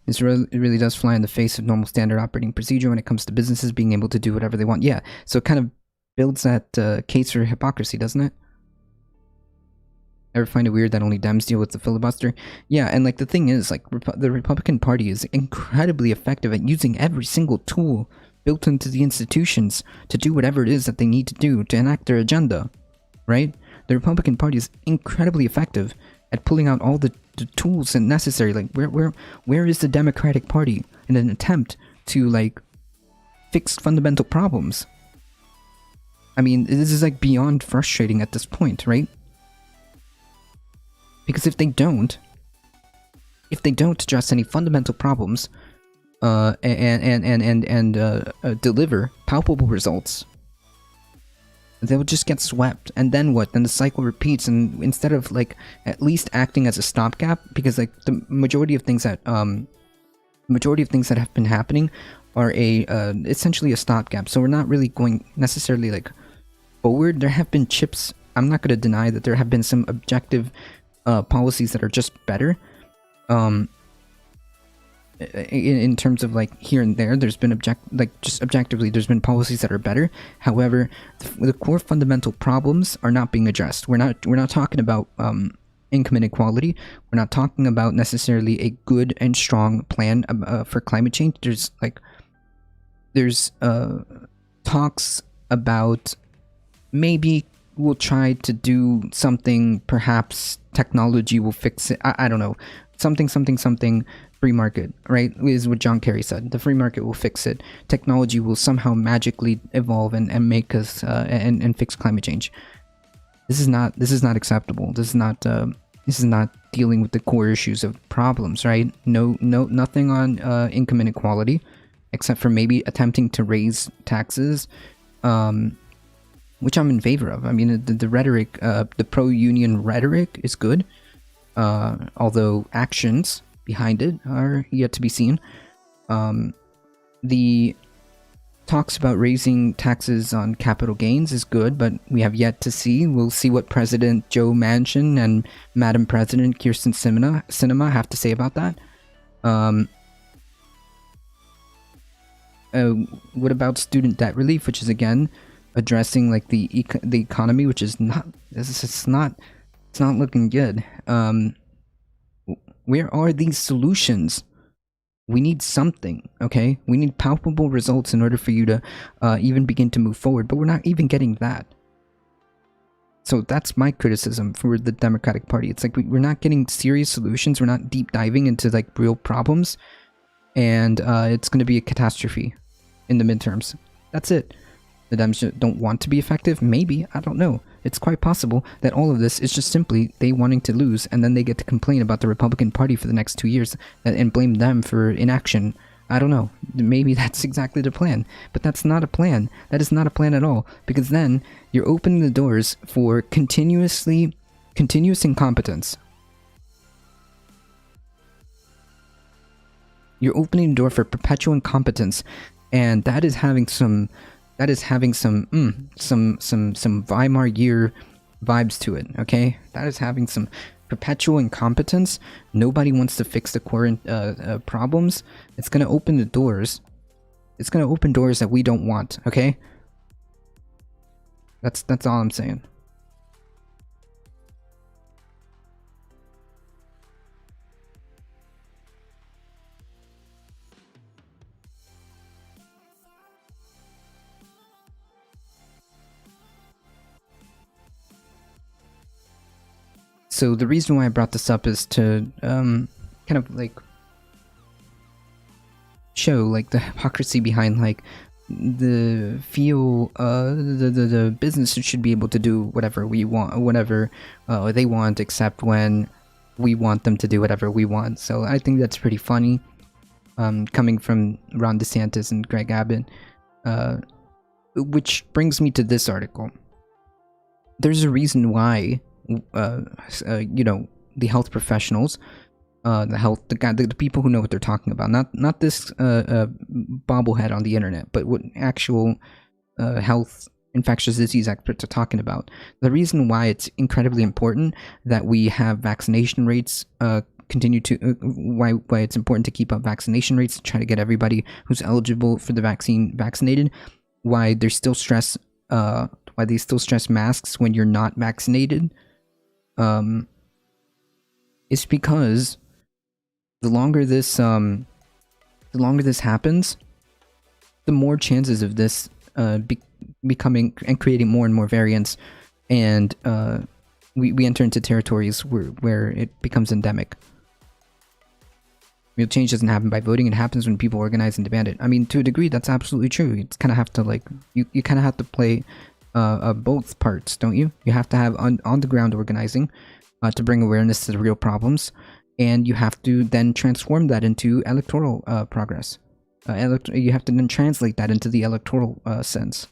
This really does fly in the face of normal standard operating procedure when it comes to businesses being able to do whatever they want. Yeah, so it kind of builds that case for hypocrisy, doesn't it? Ever find it weird that only Dems deal with the filibuster? Yeah, and like the thing is, like the Republican Party is incredibly effective at using every single tool built into the institutions to do whatever it is that they need to do to enact their agenda, right? The Republican Party is incredibly effective at pulling out all the tools and necessary. Like where is the Democratic Party in an attempt to like fix fundamental problems? I mean, this is like beyond frustrating at this point, right? Because if they don't address any fundamental problems and deliver palpable results, they will just get swept. And then what? Then the cycle repeats, and instead of like at least acting as a stopgap, because like the majority of things that have been happening are essentially a stopgap. So we're not really going necessarily like forward. There have been chips. I'm not going to deny that there have been some objective policies that are just better. In terms of like here and there, there's been objectively, there's been policies that are better. However, the core fundamental problems are not being addressed. We're not talking about income inequality. We're not talking about necessarily a good and strong plan for climate change. There's talks about maybe we'll try to do something. Perhaps technology will fix it. I don't know. Something. Free market, right? Is what John Kerry said. The free market will fix it. Technology will somehow magically evolve and make us and fix climate change. This is not acceptable. This is not dealing with the core issues of problems, right? Nothing on income inequality, except for maybe attempting to raise taxes, which I'm in favor of. I mean, the rhetoric, the pro-union rhetoric is good, although actions behind it are yet to be seen. The talks about raising taxes on capital gains is good, but we have yet to see. We'll see what President Joe Manchin and Madam President Kirsten Sinema have to say about that. What about student debt relief, which is again addressing like the economy, which is not it's not looking good. Where are these solutions? We need something, okay? We need palpable results in order for you to even begin to move forward, but we're not even getting that. So that's my criticism for the Democratic Party. It's like we're not getting serious solutions. We're not deep diving into like real problems, and it's going to be a catastrophe in the midterms. That's it. The Dems don't want to be effective? Maybe. I don't know. It's quite possible that all of this is just simply they wanting to lose, and then they get to complain about the Republican Party for the next 2 years and blame them for inaction. I don't know. Maybe that's exactly the plan. But that's not a plan. That is not a plan at all. Because then you're opening the doors for continuous incompetence. You're opening the door for perpetual incompetence, and that is having some Weimar year vibes to it, okay? That is having some perpetual incompetence. Nobody wants to fix the core problems. It's gonna open the doors. It's gonna open doors that we don't want, okay? That's all I'm saying. So the reason why I brought this up is to kind of like show like the hypocrisy behind like the businesses should be able to do whatever we want, whatever they want, except when we want them to do whatever we want. So I think that's pretty funny, coming from Ron DeSantis and Greg Abbott, which brings me to this article. There's a reason why the health professionals, the people who know what they're talking about, not this bobblehead on the internet, but what actual health infectious disease experts are talking about. The reason why it's incredibly important that we have vaccination rates continue to why it's important to keep up vaccination rates, to try to get everybody who's eligible for the vaccine vaccinated. Why they still stress masks when you're not vaccinated. It's because the longer this happens, the more chances of this becoming and creating more and more variants, and we enter into territories where it becomes endemic. Real change doesn't happen by voting; it happens when people organize and demand it. I mean, to a degree, that's absolutely true. You kind of have to you kind of have to play both parts, don't you? You have to have on the ground organizing to bring awareness to the real problems, and you have to then transform that into electoral progress. You have to then translate that into the electoral sense.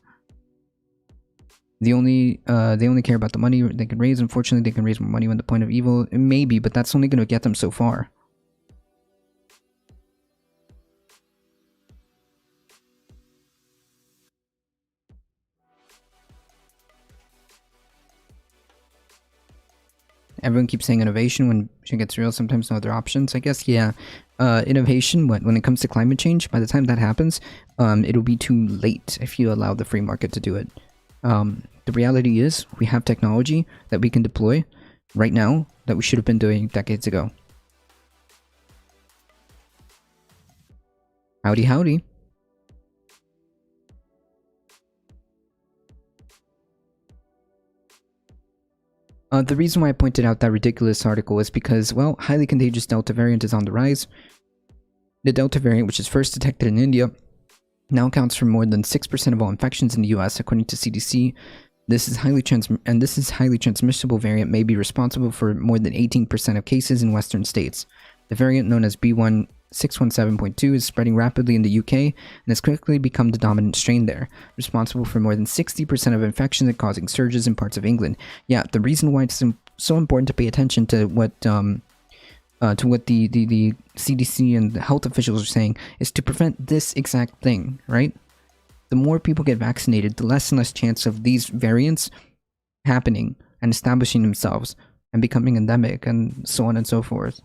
They only care about the money they can raise. Unfortunately, they can raise more money when the point of evil, maybe, but that's only going to get them so far. Everyone keeps saying innovation when shit gets real. Sometimes no other options. I guess, yeah. Innovation, when it comes to climate change, by the time that happens, it'll be too late if you allow the free market to do it. The reality is, we have technology that we can deploy right now that we should have been doing decades ago. Howdy, howdy. The reason why I pointed out that ridiculous article is because, well, highly contagious Delta variant is on the rise. The Delta variant, which is first detected in India, now accounts for more than 6% of all infections in the US, according to CDC. This is highly transmissible variant may be responsible for more than 18% of cases in Western states. The variant known as B1617.2 is spreading rapidly in the UK and has quickly become the dominant strain there, responsible for more than 60% of infections and causing surges in parts of England. Yeah, the reason why it's so important to pay attention to what the CDC and the health officials are saying is to prevent this exact thing, right? The more people get vaccinated, the less and less chance of these variants happening and establishing themselves and becoming endemic and so on and so forth.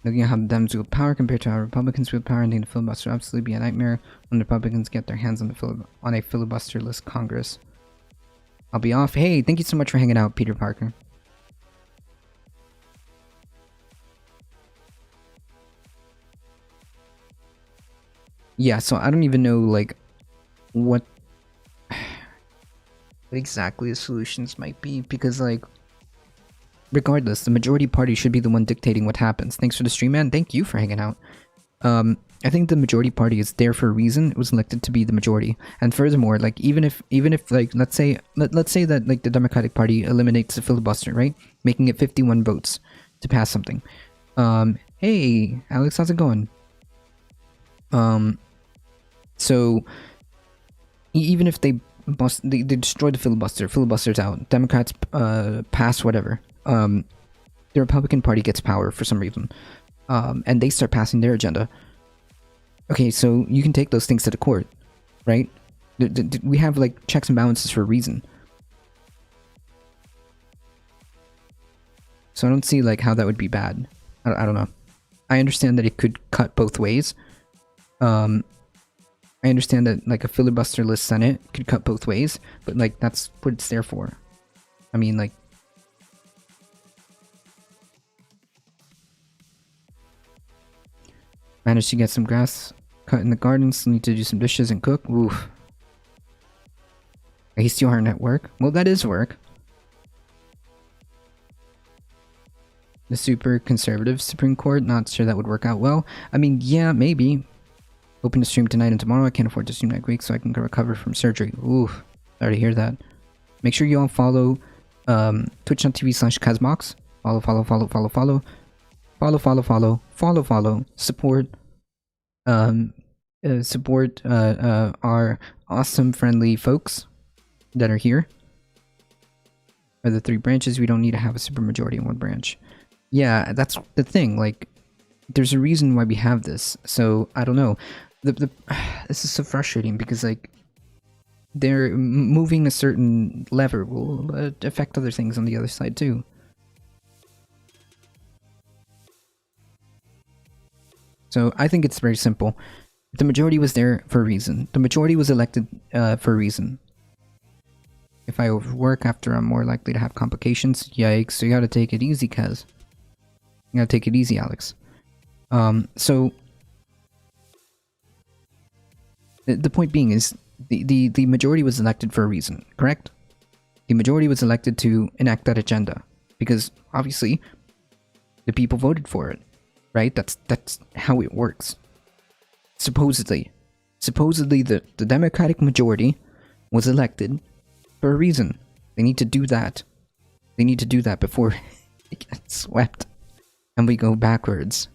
Looking at how the Dems wield power compared to how Republicans wield power, I think the filibuster will absolutely be a nightmare when the Republicans get their hands on a filibusterless Congress. I'll be off. Hey, thank you so much for hanging out, Peter Parker. Yeah, so I don't even know, like, what exactly the solutions might be, because, like, regardless, the majority party should be the one dictating what happens. Thanks for the stream, man. Thank you for hanging out. I think the majority party is there for a reason. It was elected to be the majority. And furthermore, like, even if like, let's say that, like, the Democratic Party eliminates the filibuster, right? Making it 51 votes to pass something. Hey, Alex, how's it going? So even if they destroy the filibuster's out, Democrats pass whatever. The Republican Party gets power for some reason, and they start passing their agenda. Okay, so you can take those things to the court, right? We have, like, checks and balances for a reason. So I don't see, like, how that would be bad. I don't know. I understand that it could cut both ways. I understand that, like, a filibusterless Senate could cut both ways, but, like, that's what it's there for. I mean, like, managed to get some grass cut in the garden, still need to do some dishes and cook. Oof. I still aren't at work. Well, that is work. The super conservative Supreme Court, not sure that would work out well. I mean, yeah, maybe. Hoping to stream tonight and tomorrow. I can't afford to stream next week, so I can recover from surgery. Oof. Sorry to hear that. Make sure you all follow twitch.tv/Kazmox. Follow. Support our awesome, friendly folks that are here. Are the 3 branches. We don't need to have a supermajority in one branch. Yeah, that's the thing. Like, there's a reason why we have this. So I don't know. This is so frustrating because, like, they're moving a certain lever will affect other things on the other side too. So I think it's very simple. The majority was there for a reason. The majority was elected for a reason. If I overwork after, I'm more likely to have complications. Yikes, so you gotta take it easy, Kaz. You gotta take it easy, Alex. So the point being is the majority was elected for a reason, correct? The majority was elected to enact that agenda because obviously the people voted for it, right? That's how it works. Supposedly the Democratic majority was elected for a reason. They need to do that. They need to do that before it gets swept and we go backwards.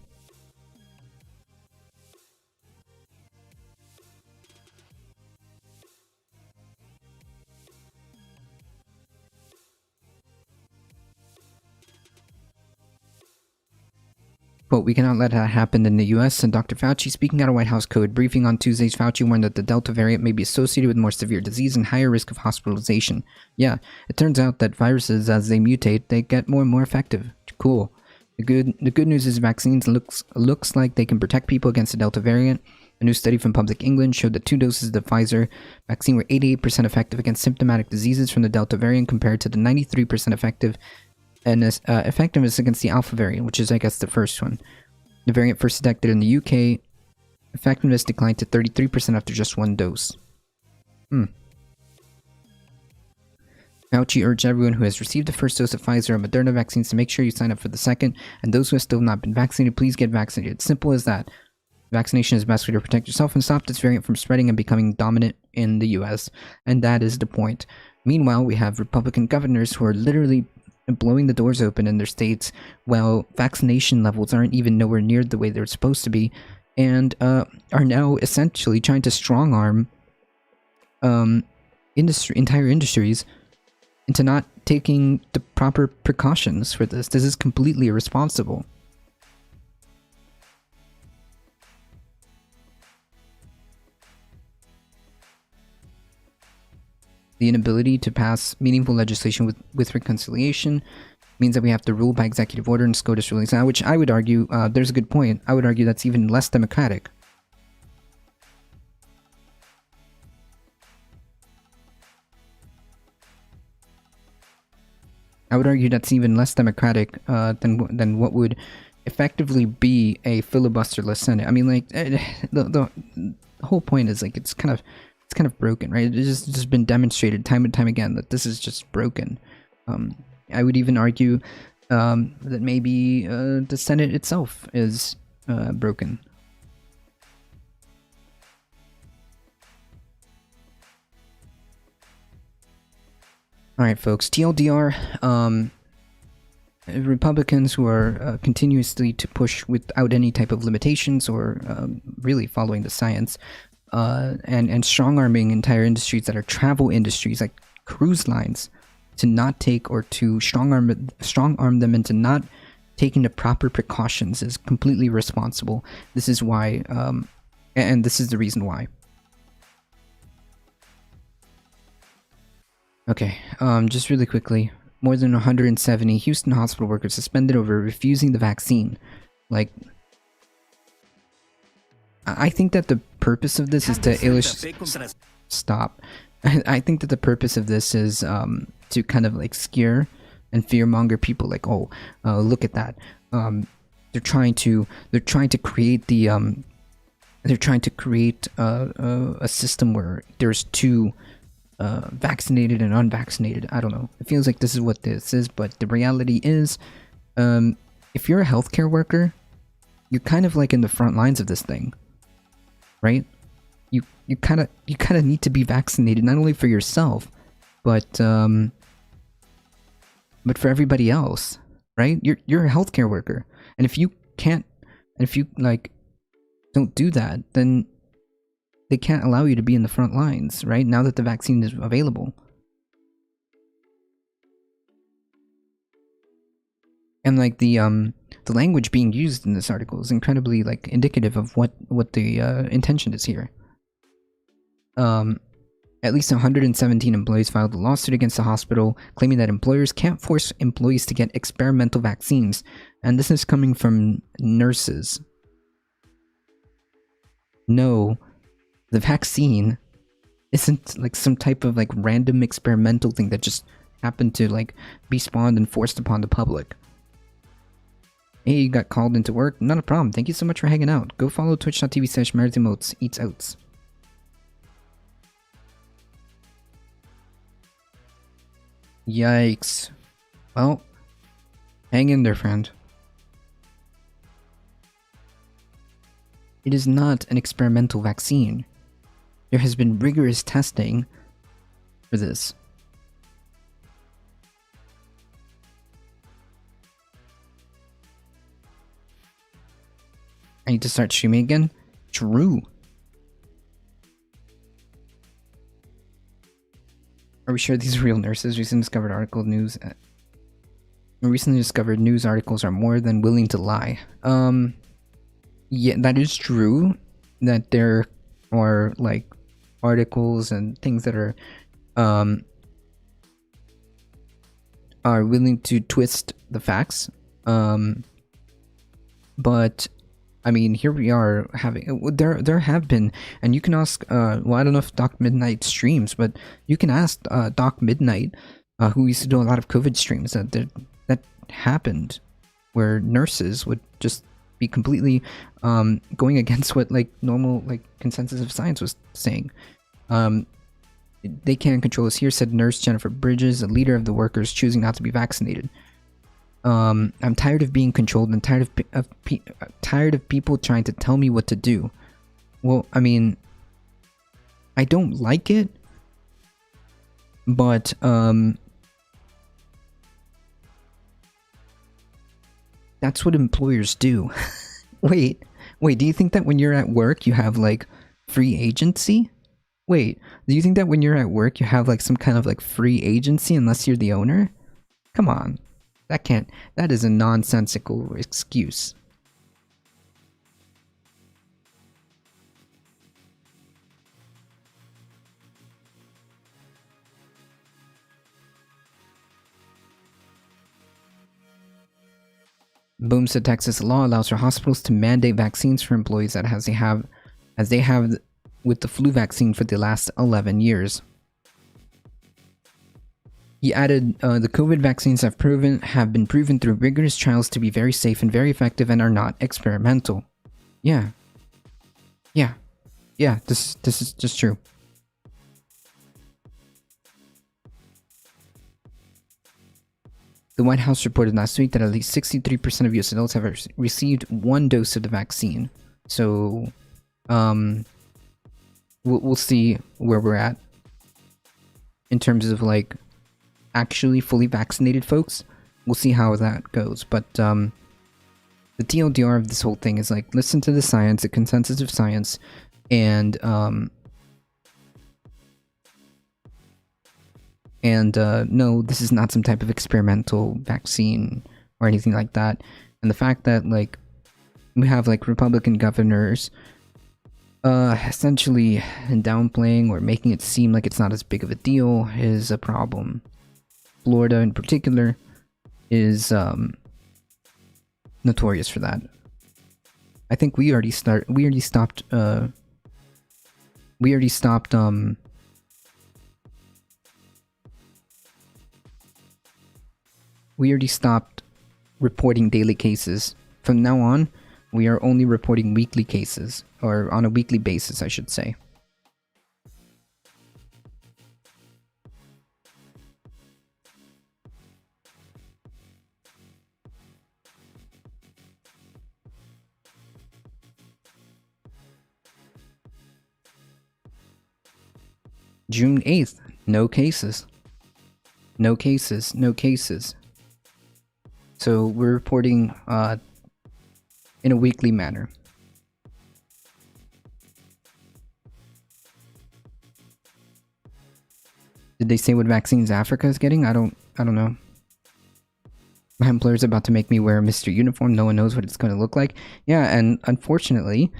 Quote, we cannot let that happen in the US, and Dr. Fauci, speaking at a White House code briefing on Tuesdays, Fauci warned that the Delta variant may be associated with more severe disease and higher risk of hospitalization. Yeah, it turns out that viruses, as they mutate, they get more and more effective. Cool. The good news is vaccines looks like they can protect people against the Delta variant. A new study from Public England showed that 2 doses of the Pfizer vaccine were 88% effective against symptomatic diseases from the Delta variant compared to the 93% effectiveness against the Alpha variant, which is, I guess, the first one. The variant first detected in the UK, effectiveness declined to 33% after just 1 dose. Fauci urged everyone who has received the first dose of Pfizer or Moderna vaccines to make sure you sign up for the second, and those who have still not been vaccinated, please get vaccinated. Simple as that. Vaccination is the best way to protect yourself and stop this variant from spreading and becoming dominant in the US, and that is the point. Meanwhile, we have Republican governors who are literally blowing the doors open in their states while vaccination levels aren't even nowhere near the way they're supposed to be, and are now essentially trying to strong arm entire industries into not taking the proper precautions for this. This is completely irresponsible. The inability to pass meaningful legislation with reconciliation means that we have to rule by executive order and SCOTUS rulings now, which I would argue, there's a good point, I would argue that's even less democratic. I would argue that's even less democratic than what would effectively be a filibusterless Senate. I mean, like, the whole point is, like, it's kind of broken, right? It's just been demonstrated time and time again that this is just broken. I would even argue that maybe the Senate itself is broken. Alright, folks, TLDR, Republicans who are continuously to push without any type of limitations or really following the science, and strong-arming entire industries that are travel industries, like cruise lines, to not take or to strong-arm them into not taking the proper precautions is completely responsible. This is why, and this is the reason why. Okay, just really quickly, more than 170 Houston hospital workers suspended over refusing the vaccine. Like, I think that the purpose of this is to illustrate... Stop. I think that the purpose of this is to kind of like scare and fearmonger people, like, oh, look at that. They're trying to create the they're trying to create a system where there's two vaccinated and unvaccinated. I don't know. It feels like this is what this is, but the reality is, if you're a healthcare worker, you're kind of like in the front lines of this thing, right? You kind of need to be vaccinated, not only for yourself, but for everybody else, right? You're a healthcare worker, and if you like don't do that, then they can't allow you to be in the front lines, right? Now that the vaccine is available. And like the language being used in this article is incredibly like indicative of what the intention is here. At least 117 employees filed a lawsuit against the hospital, claiming that employers can't force employees to get experimental vaccines, and this is coming from nurses. No, the vaccine isn't like some type of like random experimental thing that just happened to like be spawned and forced upon the public. Hey, you got called into work? Not a problem. Thank you so much for hanging out. Go follow twitch.tv/MeritEmotes Eats Outs. Yikes. Well, hang in there, friend. It is not an experimental vaccine. There has been rigorous testing for this. I need to start streaming again? True. Are we sure these are real nurses? Recently discovered article news. Recently discovered news articles are more than willing to lie. Yeah, that is true. That there are like articles and things that are willing to twist the facts. But I mean, here we are having there have been, and you can ask. Well, I don't know if Doc Midnight streams, but you can ask Doc Midnight, who used to do a lot of COVID streams. That happened, where nurses would just be completely going against what like normal like consensus of science was saying. They can't control us here, said nurse Jennifer Bridges, a leader of the workers choosing not to be vaccinated. I'm tired of being controlled and tired of people trying to tell me what to do. Well, I mean, I don't like it, but that's what employers do. Wait, do you think that when you're at work you have like free agency? Wait, do you think that when you're at work you have like some kind of like free agency unless you're the owner? Come on. That is a nonsensical excuse. Boom said Texas law allows for hospitals to mandate vaccines for employees that as they have with the flu vaccine for the last 11 years. He added, the COVID vaccines have been proven through rigorous trials to be very safe and very effective and are not experimental. Yeah. This is just true. The White House reported last week that at least 63% of US adults have received one dose of the vaccine. So, we'll see where we're at in terms of like actually fully vaccinated folks. We'll see how that goes. But the TLDR of this whole thing is like, listen to the science, the consensus of science, and no, this is not some type of experimental vaccine or anything like that. And the fact that like we have like Republican governors essentially downplaying or making it seem like it's not as big of a deal is a problem. Florida in particular is notorious for that. I think we already stopped reporting daily cases. From now on, we are only reporting weekly cases, or on a weekly basis, I should say. June 8th, no cases. No cases. So we're reporting in a weekly manner. Did they say what vaccines Africa is getting? I don't know. My employer's about to make me wear a Mr. uniform. No one knows what it's going to look like. Yeah, and unfortunately,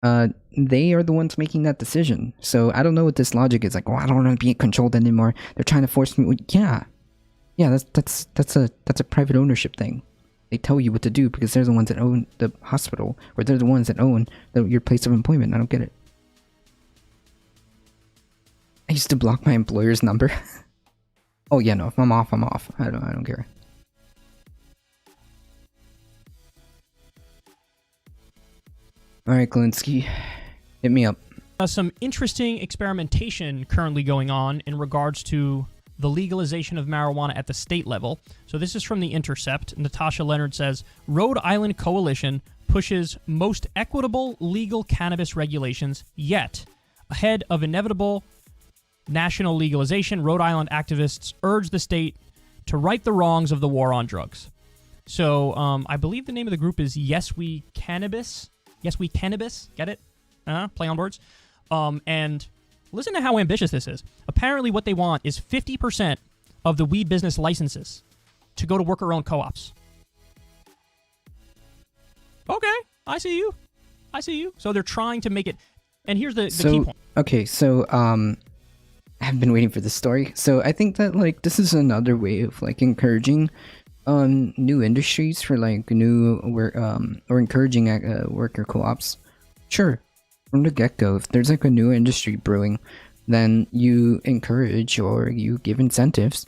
they are the ones making that decision. So I don't know what this logic is. Like, oh, I don't want to be controlled anymore. They're trying to force me. Yeah, that's a private ownership thing. They tell you what to do because they're the ones that own the hospital, or they're the ones that own your place of employment. I don't get it. I used to block my employer's number. Oh yeah, no. If I'm off, I'm off. I don't care. All right, Klinsky, hit me up. Some interesting experimentation currently going on in regards to the legalization of marijuana at the state level. So this is from The Intercept. Natasha Leonard says, Rhode Island coalition pushes most equitable legal cannabis regulations yet. Ahead of inevitable national legalization, Rhode Island activists urge the state to right the wrongs of the war on drugs. So I believe the name of the group is Yes We Cannabis. Yes We Cannabis. Get it? Play on words. And listen to how ambitious this is. Apparently what they want is 50% of the weed business licenses to go to worker-owned co-ops. Okay, I see you. So they're trying to make it... And here's the key point. Okay, so, I've been waiting for this story. So I think that, like, this is another way of, like, encouraging new industries for, like, new work, or encouraging worker co-ops. Sure. From the get-go, if there's like a new industry brewing, then you encourage or you give incentives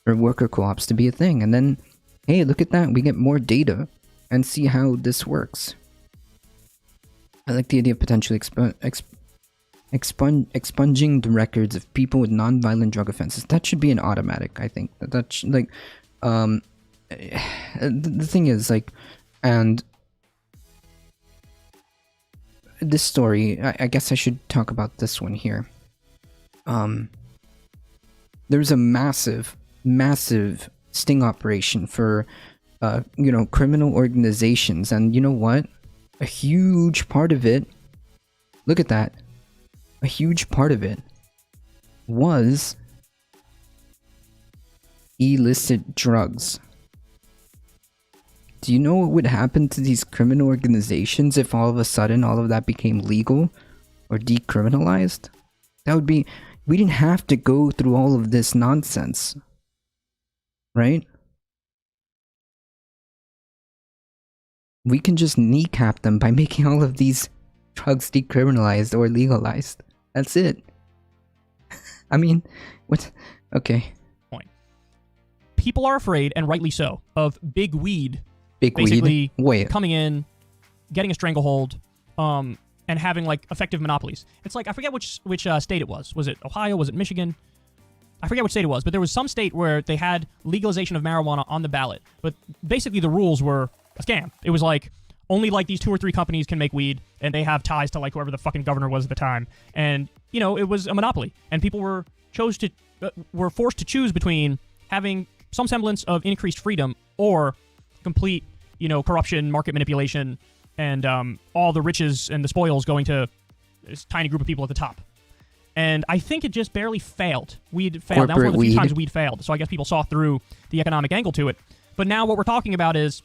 for worker co-ops to be a thing. And then, hey, look at that. We get more data and see how this works. I like the idea of potentially expunging the records of people with non-violent drug offenses. That should be an automatic, I think. The thing is, like, and this story, I guess I should talk about this one here. There's a massive sting operation for, criminal organizations, and you know what? A huge part of it, look at that, a huge part of it was illicit drugs. Do you know what would happen to these criminal organizations if all of a sudden all of that became legal or decriminalized? That would be, we didn't have to go through all of this nonsense, right? We can just kneecap them by making all of these drugs decriminalized or legalized. That's it. I mean, what? Okay. People are afraid, and rightly so, of big weed. Big basically weed? Wait. Coming in, getting a stranglehold, and having like effective monopolies. It's like, I forget which state it was. Was it Ohio? Was it Michigan? I forget which state it was, but there was some state where they had legalization of marijuana on the ballot. But basically the rules were a scam. It was like, only like these 2 or 3 companies can make weed, and they have ties to like whoever the fucking governor was at the time. And, it was a monopoly. And people were forced to choose between having some semblance of increased freedom or complete, corruption, market manipulation, and all the riches and the spoils going to this tiny group of people at the top. And I think it just barely failed. Weed failed. That was one of the few times weed failed. So I guess people saw through the economic angle to it. But now what we're talking about is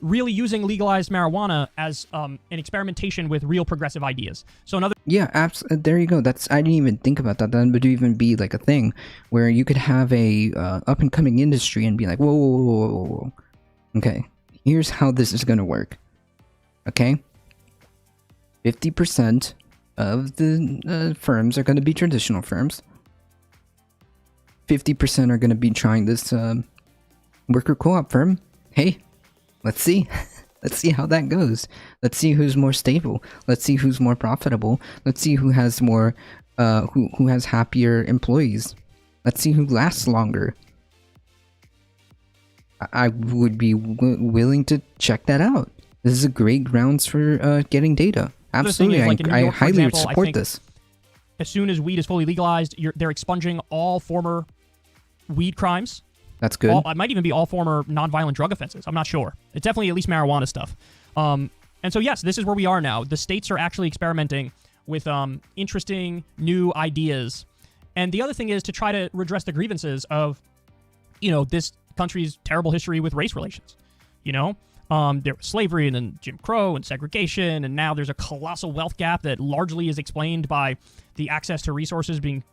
really using legalized marijuana as an experimentation with real progressive ideas. So another... Yeah, there you go. I didn't even think about that. That would even be like a thing where you could have a up-and-coming industry and be like, whoa. Okay, here's how this is going to work. Okay? 50% of the firms are going to be traditional firms. 50% are going to be trying this worker co-op firm. Hey, let's see. Let's see how that goes. Let's see who's more stable. Let's see who's more profitable. Let's see who has more, who has happier employees. Let's see who lasts longer. I would be willing to check that out. This is a great grounds for getting data. Absolutely, like I York, highly example, support this. As soon as weed is fully legalized, they're expunging all former weed crimes. That's good. It might even be all former nonviolent drug offenses. I'm not sure. It's definitely at least marijuana stuff. And so, yes, this is where we are now. The states are actually experimenting with interesting new ideas. And the other thing is to try to redress the grievances of, this country's terrible history with race relations. There was slavery and then Jim Crow and segregation, and now there's a colossal wealth gap that largely is explained by the access to resources being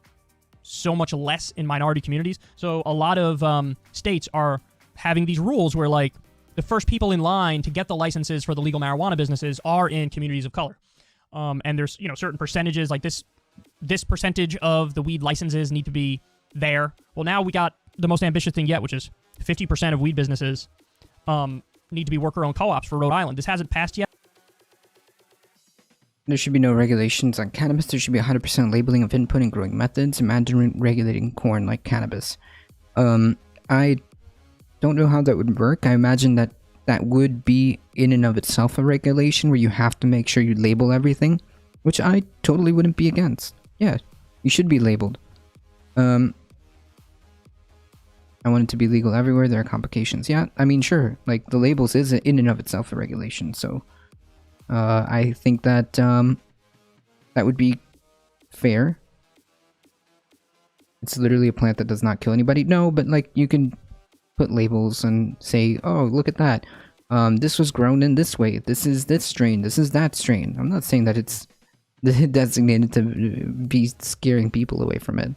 so much less in minority communities. So a lot of states are having these rules where, like, the first people in line to get the licenses for the legal marijuana businesses are in communities of color. And there's, certain percentages, like this percentage of the weed licenses need to be there. Well, now we got the most ambitious thing yet, which is 50% of weed businesses need to be worker-owned co-ops for Rhode Island. This hasn't passed yet. There should be no regulations on cannabis. There should be 100% labeling of input and growing methods. Imagine regulating corn like cannabis. I don't know how that would work. I imagine that would be in and of itself a regulation where you have to make sure you label everything, which I totally wouldn't be against. Yeah, you should be labeled. I want it to be legal everywhere. There are complications. Yeah, I mean, sure. Like, the labels is in and of itself a regulation, so... I think that that would be fair. It's literally a plant that does not kill anybody. No, but like you can put labels and say, "Oh, look at that. This was grown in this way. This is this strain. This is that strain." I'm not saying that it's designated to be scaring people away from it.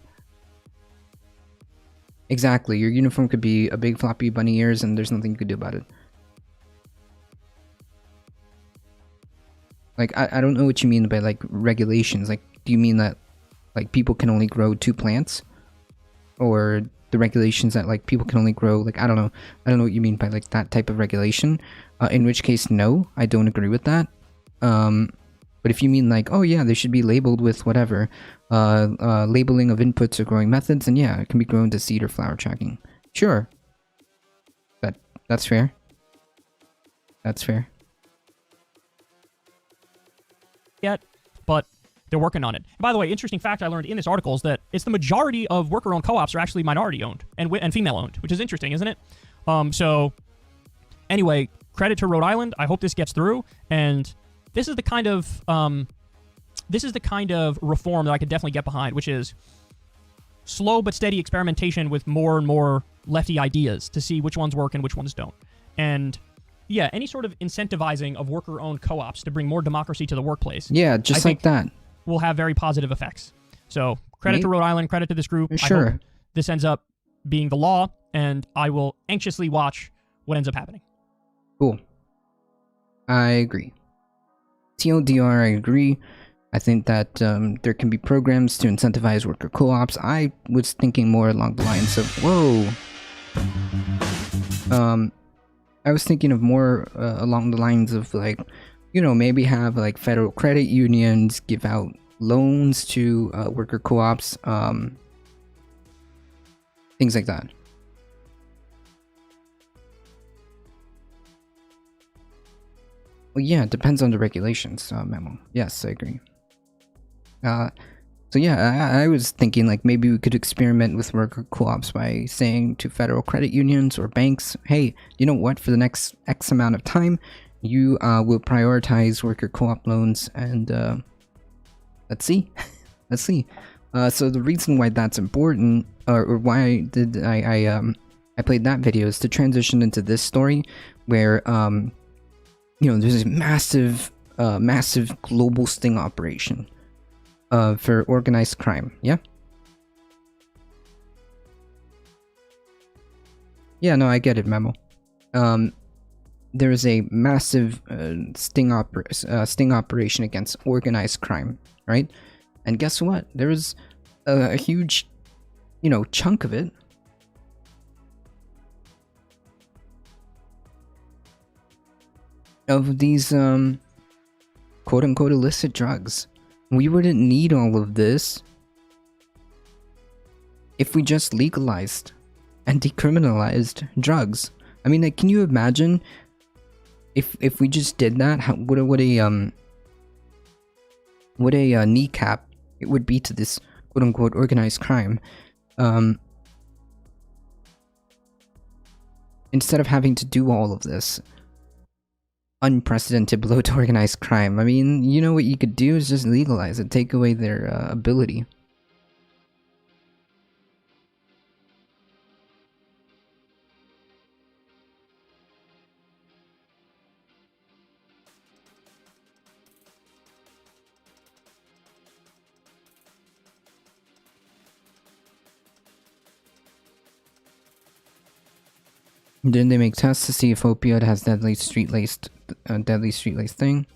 Exactly. Your uniform could be a big floppy bunny ears, and there's nothing you could do about it. Like, I don't know what you mean by, like, regulations. Like, do you mean that, like, people can only grow 2 plants? Or the regulations that, like, people can only grow, like, I don't know. I don't know what you mean by, like, that type of regulation. In which case, no, I don't agree with that. But if you mean like, oh yeah, they should be labeled with whatever, labeling of inputs or growing methods, and yeah, it can be grown to seed or flower tracking. Sure. That's fair. That's fair. Yet, but they're working on it. And by the way, interesting fact I learned in this article is that it's the majority of worker-owned co-ops are actually minority-owned and female-owned, which is interesting, isn't it? So anyway, credit to Rhode Island. I hope this gets through, and this is the kind of reform that I could definitely get behind, which is slow but steady experimentation with more and more lefty ideas to see which ones work and which ones don't. And yeah, any sort of incentivizing of worker-owned co-ops to bring more democracy to the workplace. Yeah, just like that. Will have very positive effects. So credit to Rhode Island, credit to this group. Sure. I hope this ends up being the law, and I will anxiously watch what ends up happening. Cool. I agree. TLDR, I agree. I think that there can be programs to incentivize worker co-ops. I was thinking more along the lines of, I was thinking of more along the lines of like, you know, maybe have like federal credit unions give out loans to worker co-ops, things like that. Well, yeah, it depends on the regulations, Memo. Yes, I agree. So yeah, I was thinking like maybe we could experiment with worker co-ops by saying to federal credit unions or banks, hey, you know what, for the next X amount of time, you will prioritize worker co-op loans, and let's see. Let's see. So the reason why that's important, or why did I played that video, is to transition into this story where you know, there's a massive global sting operation for organized crime. Yeah. Yeah, no, I get it, Memo. There is a massive sting operation against organized crime, right? And guess what? There is a huge, you know, chunk of it of these quote-unquote illicit drugs. We wouldn't need all of this if we just legalized and decriminalized drugs. I mean, like, can you imagine if we just did that? What a kneecap it would be to this quote-unquote organized crime. Instead of having to do all of this unprecedented blow to organized crime. I mean, you know what you could do is just legalize it, take away their ability. Didn't they make tests to see if opioid has deadly street-laced thing?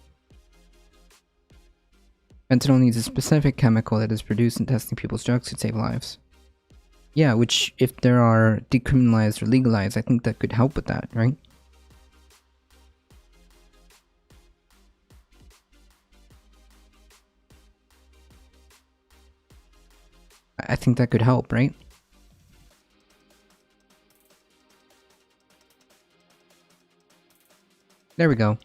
Fentanyl needs a specific chemical that is produced in testing people's drugs to save lives. Yeah, which if there are decriminalized or legalized, I think that could help with that, right? I think that could help, right? There we go.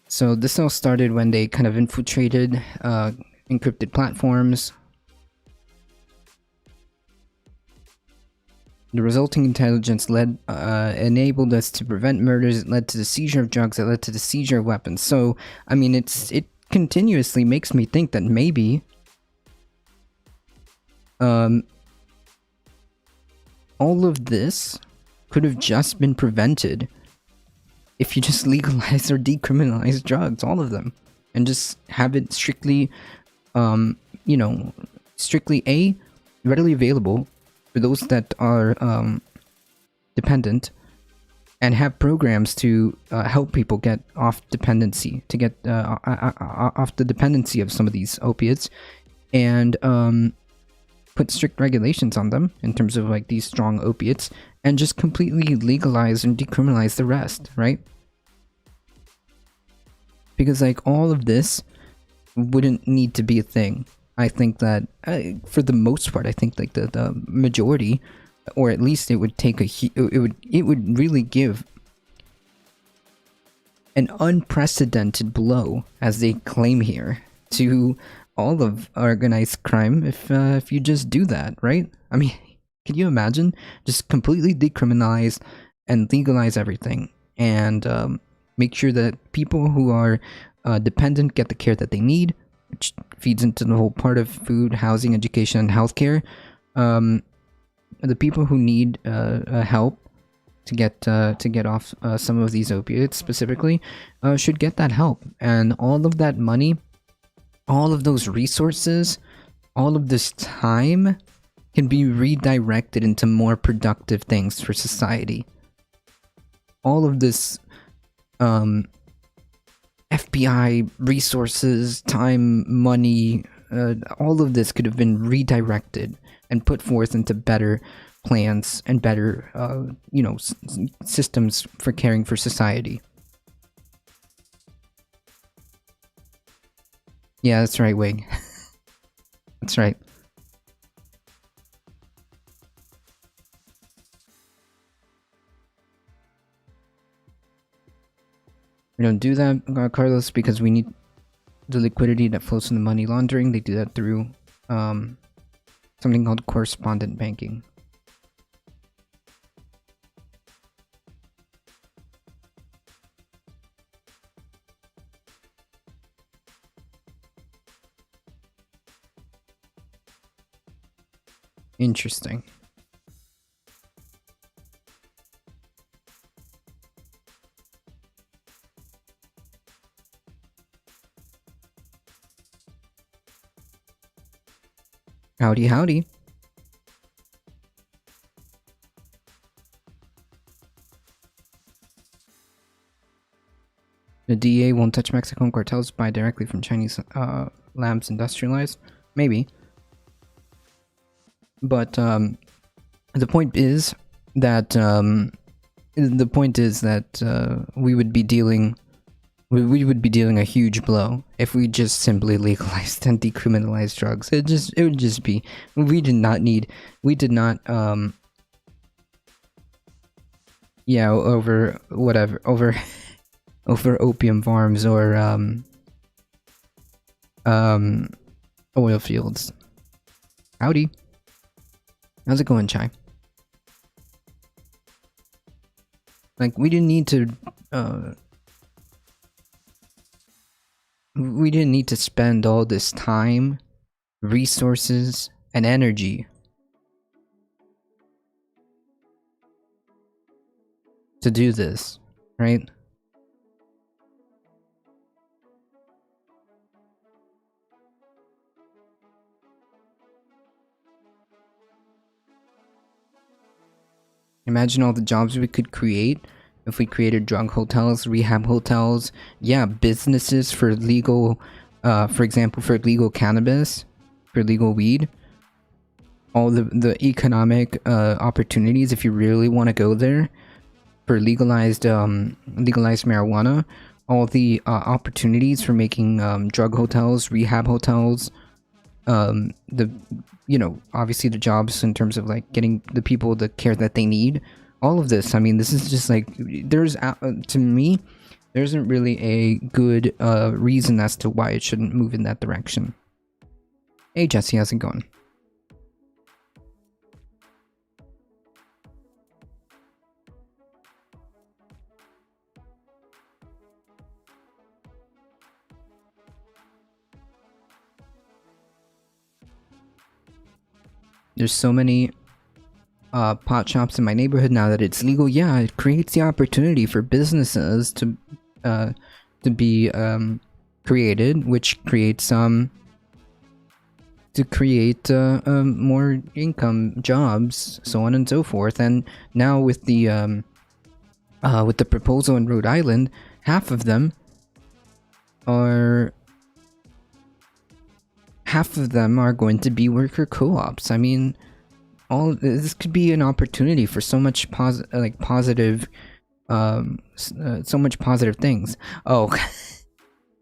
So this all started when they kind of infiltrated encrypted platforms. The resulting intelligence enabled us to prevent murders. It led to the seizure of drugs. It led to the seizure of weapons. So, I mean, it continuously makes me think that maybe all of this could have just been prevented if you just legalize or decriminalize drugs, all of them, and just have it strictly, you know, strictly readily available for those that are dependent, and have programs to help people get off dependency, to get off the dependency of some of these opiates, and put strict regulations on them in terms of like these strong opiates, and just completely legalize and decriminalize the rest, right? because like all of this wouldn't need to be a thing. I think that for the most part, I think like the majority, or at least it would take it would really give an unprecedented blow, as they claim here, to all of organized crime if you just do that, right? I mean, can you imagine just completely decriminalize and legalize everything, and make sure that people who are dependent get the care that they need, which feeds into the whole part of food, housing, education, and healthcare. The people who need help to get off some of these opiates specifically should get that help, and all of that money, all of those resources, all of this time can be redirected into more productive things for society. All of this FBI resources, time, money, all of this could have been redirected and put forth into better plans and better, systems for caring for society. Yeah, that's right, Wig. That's right. We don't do that, Carlos, because we need the liquidity that flows from the money laundering. They do that through something called correspondent banking. Interesting. Howdy, howdy. The DEA won't touch Mexican cartels, buy directly from Chinese labs industrialized? Maybe. But the point is that we would be dealing a huge blow if we just simply legalized and decriminalized drugs. It would just be, we did not over opium farms or oil fields. Howdy. How's it going, Chai? Like, we didn't need to spend all this time, resources, and energy to do this, right? Imagine all the jobs we could create if we created drug hotels, rehab hotels, businesses for legal, for example, for legal cannabis, for legal weed. All the economic opportunities, if you really want to go there, for legalized marijuana. All the opportunities for making drug hotels, rehab hotels, obviously the jobs in terms of like getting the people the care that they need. All of this, I mean, this is just like, to me, there isn't really a good reason as to why it shouldn't move in that direction. Hey Jesse, how's it going? There's so many pot shops in my neighborhood now that it's legal. Yeah, it creates the opportunity for businesses to be created, which creates more income, jobs, so on and so forth. And now with the proposal in Rhode Island, half of them are going to be worker co-ops. I mean, all this could be an opportunity for so much positive, so much positive things. Oh,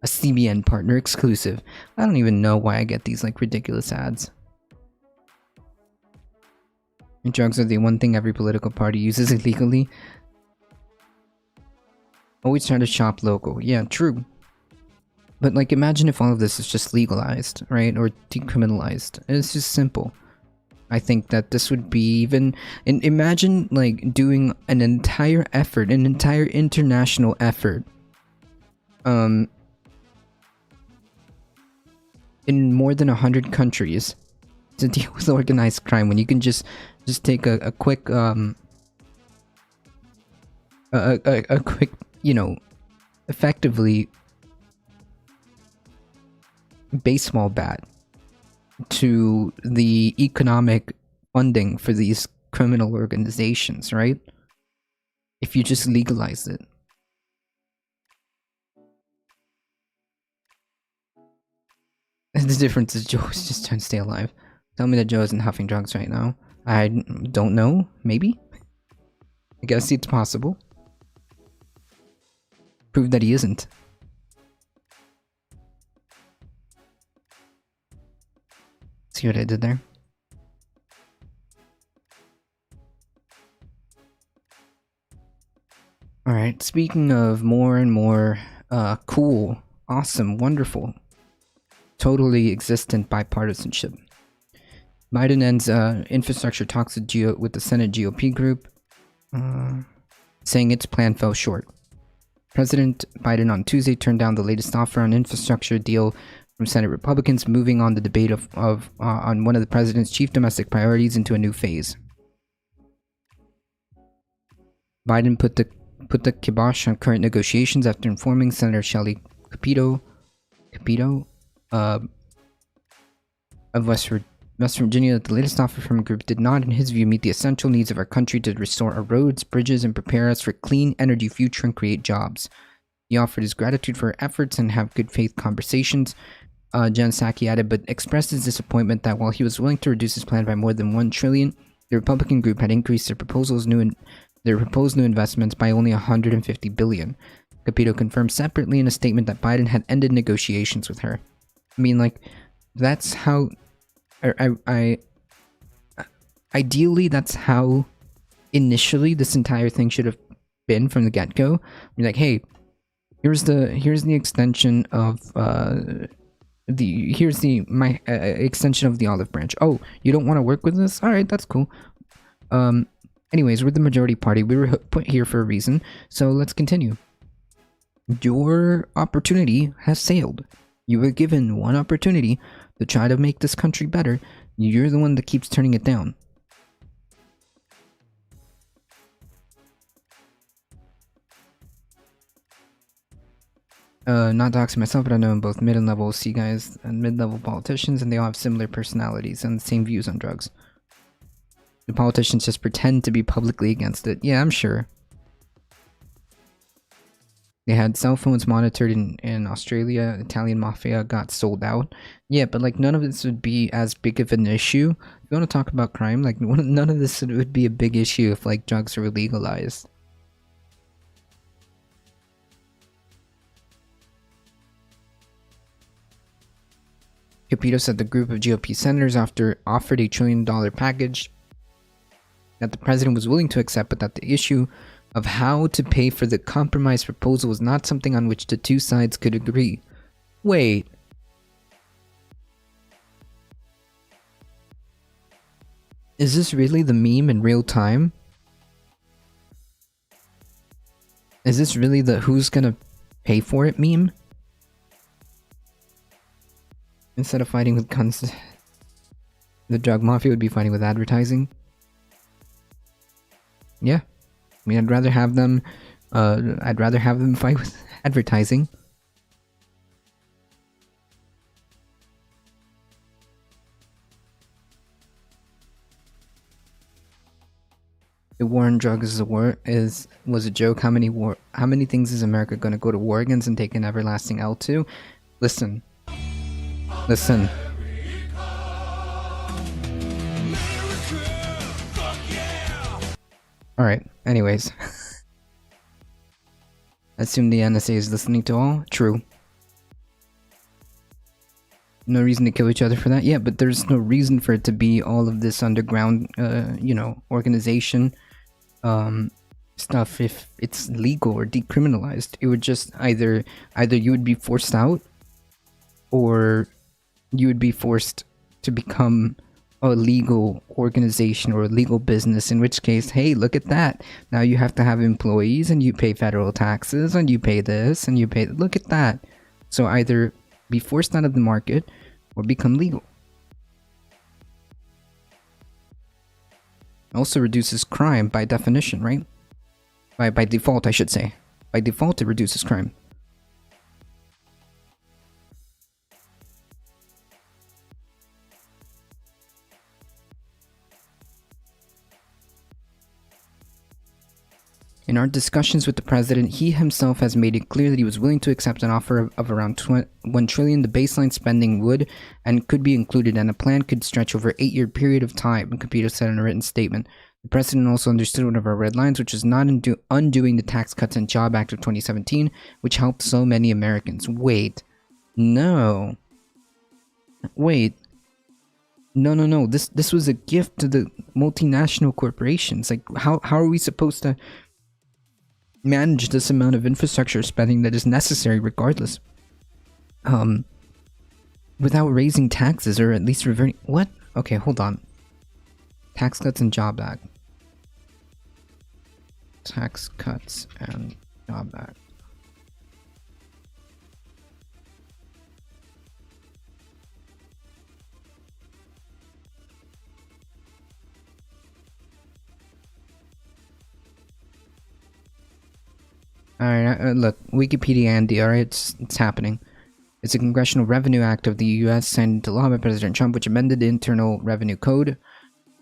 A CBN partner exclusive. I don't even know why I get these like ridiculous ads. And drugs are the one thing every political party uses illegally. Always try to shop local. Yeah, true. But like imagine if all of this is just legalized, right? Or decriminalized. It's just simple. I think that this would be even... And imagine like doing an entire effort, an entire international effort in more than 100 countries to deal with organized crime when you can just take a quick a quick, you know, effectively baseball bat to the economic funding for these criminal organizations, right? If you just legalized it. And the difference is Joe is just trying to stay alive. Tell me that Joe isn't huffing drugs right now. I don't know. Maybe? I guess it's possible. Prove that he isn't. See what I did there? Alright, speaking of more and more cool, awesome, wonderful, totally existent bipartisanship. Biden ends infrastructure talks with the Senate GOP group, saying its plan fell short. President Biden on Tuesday turned down the latest offer on infrastructure deal from Senate Republicans, moving on the debate on one of the president's chief domestic priorities into a new phase. Biden put the kibosh on current negotiations after informing Senator Shelley Capito of West Virginia that the latest offer from a group did not, in his view, meet the essential needs of our country to restore our roads, bridges, and prepare us for a clean energy future and create jobs. He offered his gratitude for our efforts and have good faith conversations. Jen Psaki added, but expressed his disappointment that while he was willing to reduce his plan by more than $1 trillion, the Republican group had increased their proposed new investments by only $150 billion. Capito confirmed separately in a statement that Biden had ended negotiations with her. I mean, like, that's how... ideally, that's how initially this entire thing should have been from the get-go. You're like, hey, here's the extension of extension of the olive branch. Oh, you don't want to work with us? All right, that's cool. Anyways, we're the majority party. We were put here for a reason, so let's continue. Your opportunity has sailed. You were given one opportunity to try to make this country better. You're the one that keeps turning it down. Not doxing myself, but I know both mid and level C guys and mid-level politicians, and they all have similar personalities and the same views on drugs. The politicians just pretend to be publicly against it. Yeah, I'm sure. They had cell phones monitored in Australia. Italian mafia got sold out. Yeah, but like none of this would be as big of an issue. If you want to talk about crime, like none of this would be a big issue if like drugs were legalized. Capito said the group of GOP senators offered a $1 trillion package that the president was willing to accept, but that the issue of how to pay for the compromise proposal was not something on which the two sides could agree. Wait. Is this really the meme in real time? Is this really the who's gonna pay for it meme? Instead of fighting with guns, the drug mafia would be fighting with advertising. Yeah. I mean, I'd rather have them fight with advertising. The war on drugs was a joke. How many things is America gonna go to war against and take an everlasting L to? Listen. Alright, anyways. Assume the NSA is listening to all? True. No reason to kill each other for that. Yeah, but there's no reason for it to be all of this underground, organization stuff if it's legal or decriminalized. It would just either you would be forced out, or you would be forced to become a legal organization or a legal business, in which case, hey, look at that. Now you have to have employees and you pay federal taxes and you pay this and you pay, look at that. So either be forced out of the market or become legal. Also reduces crime by definition, right? By default, I should say. By default, it reduces crime. In our discussions with the president, he himself has made it clear that he was willing to accept an offer of around $1 trillion. The baseline spending would and could be included, and a plan could stretch over an 8-year period of time, Caputo said in a written statement. The president also understood one of our red lines, which is not undoing the Tax Cuts and Job Act of 2017, which helped so many Americans. Wait. No. Wait. No. This was a gift to the multinational corporations. Like, how are we supposed to manage this amount of infrastructure spending that is necessary regardless, without raising taxes, or at least reverting? What? Okay, hold on. Tax Cuts and Job Act. Tax Cuts and Job Act. Alright, look, Wikipedia Andy, alright, it's happening. It's a Congressional Revenue Act of the US signed into law by President Trump, which amended the Internal Revenue Code.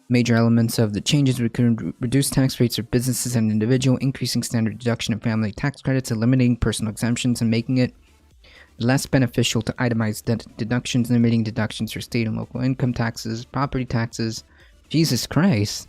Major elements of the changes would reduce tax rates for businesses and individuals, increasing standard deduction of family tax credits, eliminating personal exemptions, and making it less beneficial to itemize deductions, limiting deductions for state and local income taxes, property taxes. Jesus Christ.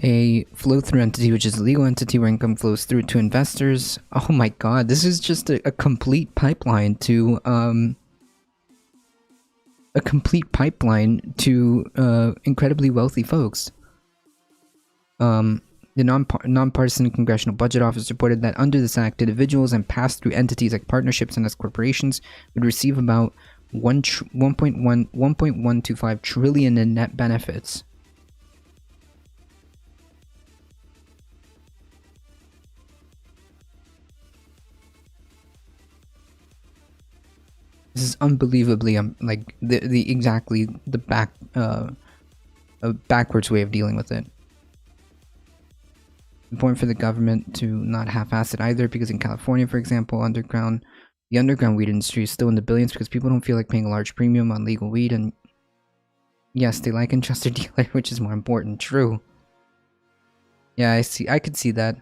A flow-through entity, which is a legal entity where income flows through to investors. Oh my god, this is just a complete pipeline to incredibly wealthy folks. The nonpartisan Congressional Budget Office reported that under this act, individuals and pass-through entities like partnerships and as corporations would receive about 1.125 trillion in net benefits. This is unbelievably like the backwards way of dealing with it. Important for the government to not half-ass it either, because in California, for example, the underground weed industry is still in the billions because people don't feel like paying a large premium on legal weed, and yes, they like a trusted dealer, which is more important. True. Yeah, I could see that.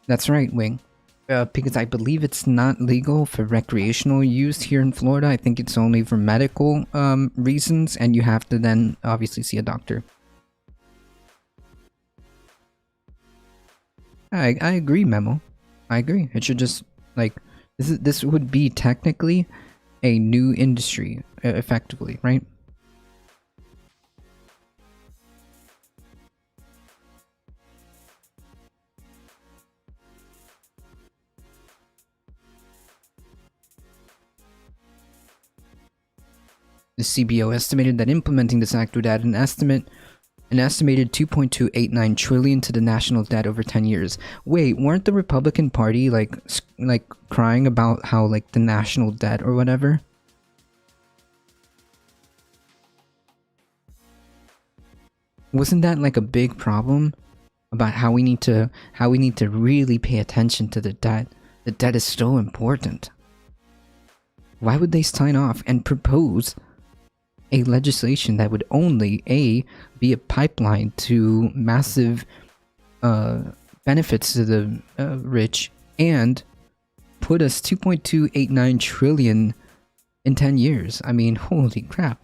That's right, Wing. Because I believe it's not legal for recreational use here in Florida. I think it's only for medical reasons, and you have to then obviously see a doctor. I agree, Memo. I agree. It should just, like, this would be technically a new industry, effectively, right? The CBO estimated that implementing this act would add an estimated 2.289 trillion to the national debt over 10 years. Wait, weren't the Republican Party like crying about how like the national debt or whatever? Wasn't that like a big problem about how we need to really pay attention to the debt? The debt is so important. Why would they sign off and propose a legislation that would only be a pipeline to massive benefits to the rich and put us 2.289 trillion in 10 years. I mean, holy crap.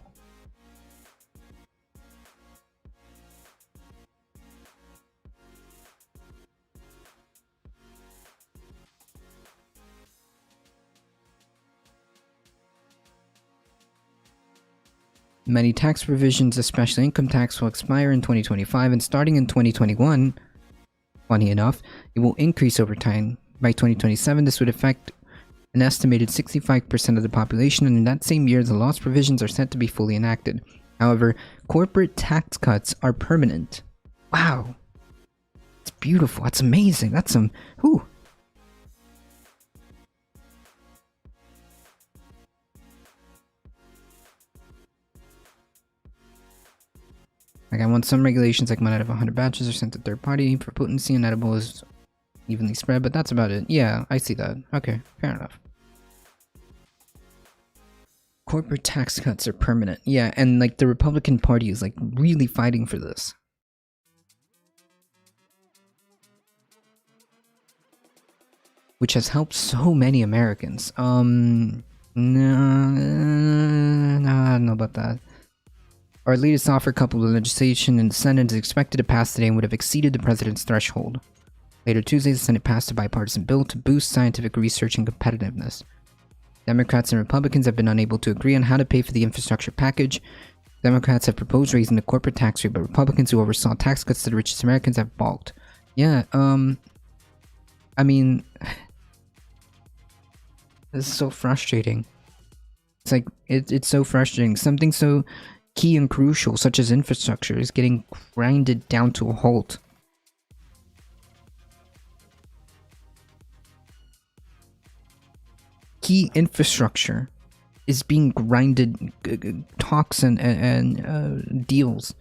Many tax provisions, especially income tax, will expire in 2025, and starting in 2021, funny enough, it will increase over time. By 2027, this would affect an estimated 65% of the population, and in that same year, the lost provisions are set to be fully enacted. However, corporate tax cuts are permanent. Wow. It's beautiful. That's amazing. That's some... Whew. Like, I want some regulations like 1 out of 100 batches are sent to third party for potency and edible is evenly spread, but that's about it. Yeah, I see that. Okay, fair enough. Corporate tax cuts are permanent. Yeah, and like the Republican Party is like really fighting for this. Which has helped so many Americans. No, I don't know about that. Our latest offer, coupled with legislation in the Senate, is expected to pass today and would have exceeded the president's threshold. Later Tuesday, the Senate passed a bipartisan bill to boost scientific research and competitiveness. Democrats and Republicans have been unable to agree on how to pay for the infrastructure package. Democrats have proposed raising the corporate tax rate, but Republicans who oversaw tax cuts to the richest Americans have balked. Yeah, I mean... This is so frustrating. It's like, it's so frustrating. Something so key and crucial, such as infrastructure, is getting grinded down to a halt. Key infrastructure is being grinded, talks and deals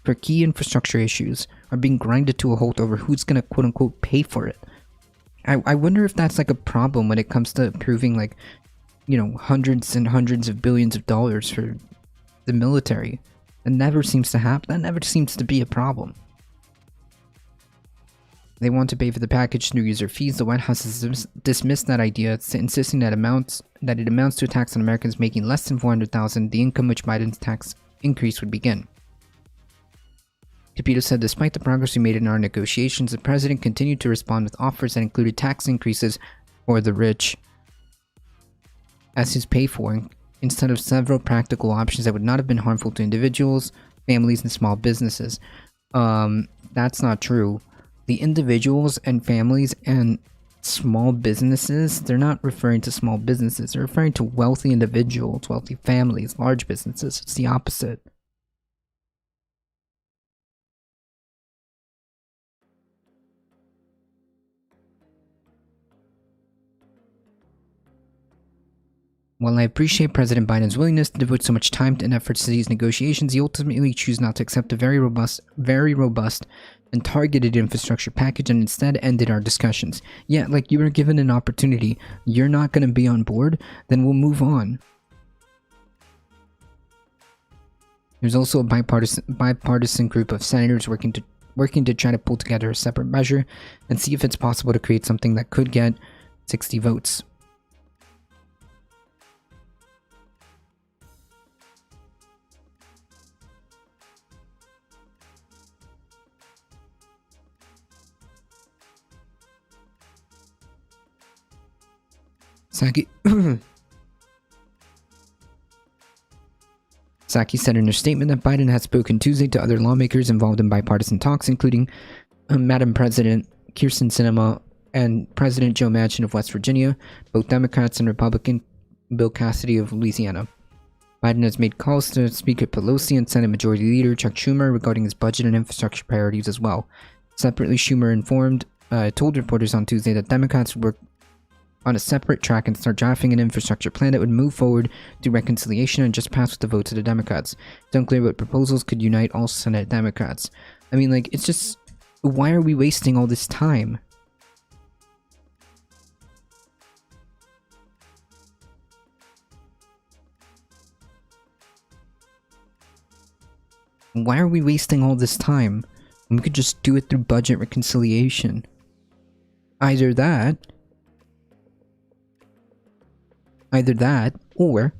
for key infrastructure issues are being grinded to a halt over who's gonna quote-unquote pay for it. I wonder if that's like a problem when it comes to approving, like, you know, hundreds and hundreds of billions of dollars for the military. That never seems to happen. That never seems to be a problem. They want to pay for the package through user fees. The White House has dismissed that idea, insisting that it amounts to a tax on Americans making less than $400,000, the income which Biden's tax increase would begin. Capito said, despite the progress we made in our negotiations, the president continued to respond with offers that included tax increases for the rich as his pay for, instead of several practical options that would not have been harmful to individuals, families, and small businesses. That's not true. The individuals and families and small businesses, they're not referring to small businesses. They're referring to wealthy individuals, wealthy families, large businesses. It's the opposite. While I appreciate President Biden's willingness to devote so much time and efforts to these negotiations, he ultimately chose not to accept a very robust and targeted infrastructure package and instead ended our discussions. Yeah, like, you were given an opportunity. You're not going to be on board? Then we'll move on. There's also a bipartisan group of senators working to try to pull together a separate measure and see if it's possible to create something that could get 60 votes. Psaki said in her statement that Biden had spoken Tuesday to other lawmakers involved in bipartisan talks, including Madam President Kyrsten Sinema and President Joe Manchin of West Virginia, both Democrats, and Republican Bill Cassidy of Louisiana. Biden has made calls to Speaker Pelosi and Senate Majority Leader Chuck Schumer regarding his budget and infrastructure priorities as well. Separately, Schumer told reporters on Tuesday that Democrats would work on a separate track and start drafting an infrastructure plan that would move forward through reconciliation and just pass with the votes of the Democrats. It's unclear what proposals could unite all Senate Democrats. I mean, like, it's just, why are we wasting all this time? Why are we wasting all this time? We could just do it through budget reconciliation. Either that, or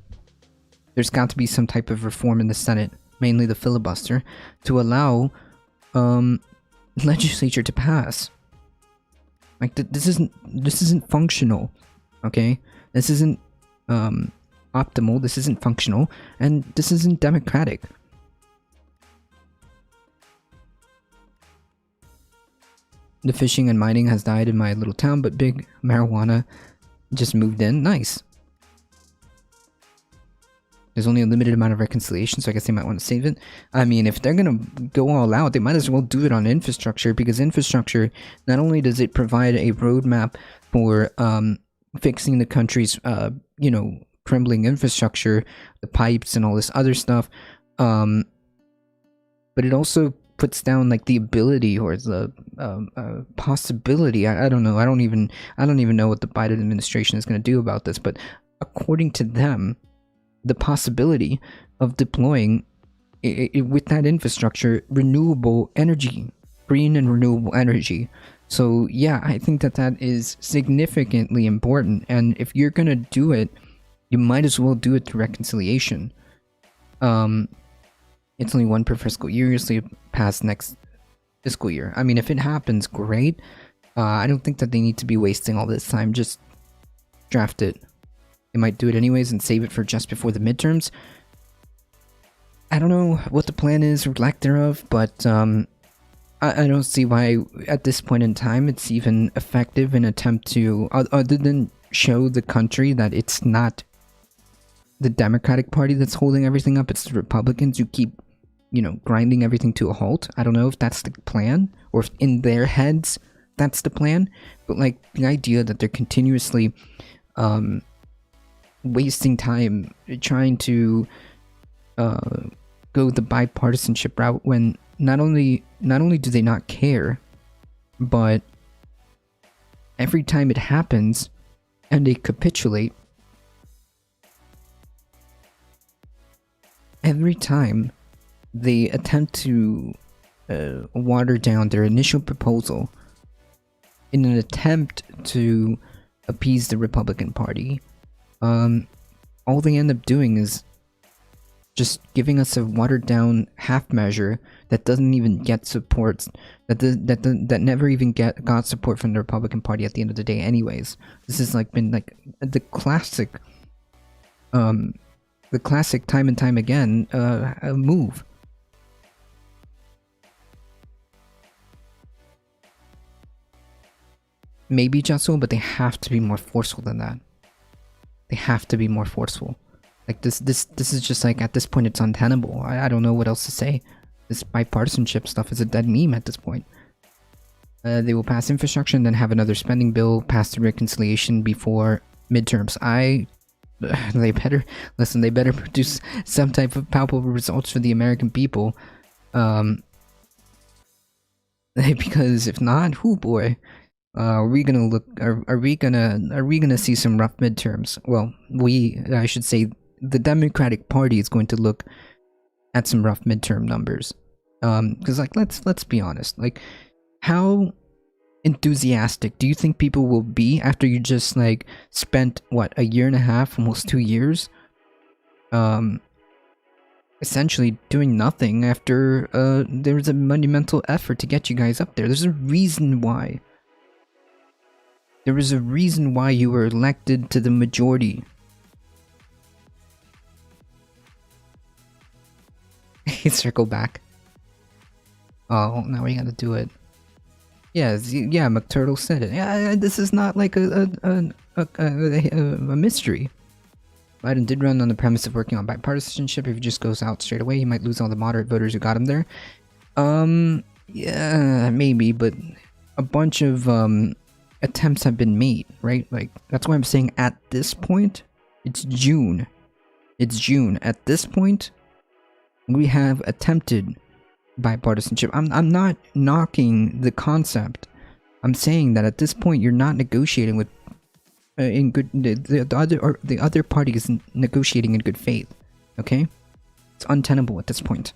there's got to be some type of reform in the Senate, mainly the filibuster, to allow legislature to pass. Like this isn't functional, okay? This isn't optimal. This isn't functional, and this isn't democratic. The fishing and mining has died in my little town, but big marijuana just moved in. Nice. There's only a limited amount of reconciliation, so I guess they might want to save it. I mean, if they're gonna go all out, they might as well do it on infrastructure, because infrastructure, not only does it provide a roadmap for fixing the country's, crumbling infrastructure, the pipes and all this other stuff, but it also puts down like the ability or the possibility. I don't know. I don't even know what the Biden administration is going to do about this. But according to them, the possibility of deploying with that infrastructure renewable energy, green and renewable energy. So yeah, I think that is significantly important. And if you're going to do it, you might as well do it through reconciliation. It's only one per fiscal year, so you pass next fiscal year. I mean, if it happens, great. I don't think that they need to be wasting all this time. Just draft it. They might do it anyways and save it for just before the midterms. I don't know what the plan is or lack thereof, but I don't see why at this point in time it's even effective in attempt to, other than show the country that it's not the Democratic Party that's holding everything up, it's the Republicans who keep, grinding everything to a halt. I don't know if that's the plan, or if in their heads that's the plan, but like the idea that they're continuously wasting time trying to go the bipartisanship route, when not only do they not care, but every time it happens and they capitulate, every time they attempt to water down their initial proposal in an attempt to appease the Republican Party, all they end up doing is just giving us a watered down half measure that doesn't even get support, that never even got support from the Republican Party at the end of the day anyways. This has been the classic time and time again move. Maybe Jessel, but they have to be more forceful than that. They have to be more forceful. Like this is just like, at this point it's untenable. I don't know what else to say. This bipartisanship stuff is a dead meme at this point. They will pass infrastructure and then have another spending bill pass through reconciliation before midterms. They better produce some type of palpable results for the American people. Because if not, whoo boy. Are we gonna see some rough midterms? Well, I should say the Democratic Party is going to look at some rough midterm numbers. Because let's be honest, how enthusiastic do you think people will be after you just spent a year and a half, almost 2 years, essentially doing nothing after there was a monumental effort to get you guys up there? There's a reason why. There was a reason why you were elected to the majority. Circle back. Oh, now we gotta do it. Yeah, McTurtle said it. Yeah, this is not like a mystery. Biden did run on the premise of working on bipartisanship. If he just goes out straight away, he might lose all the moderate voters who got him there. Yeah, maybe, but a bunch of attempts have been made, right? That's why I'm saying at this point, it's June. It's June. At this point, we have attempted bipartisanship. I'm not knocking the concept. I'm saying that at this point, you're not negotiating with in good. The other party is negotiating in good faith. Okay, it's untenable at this point.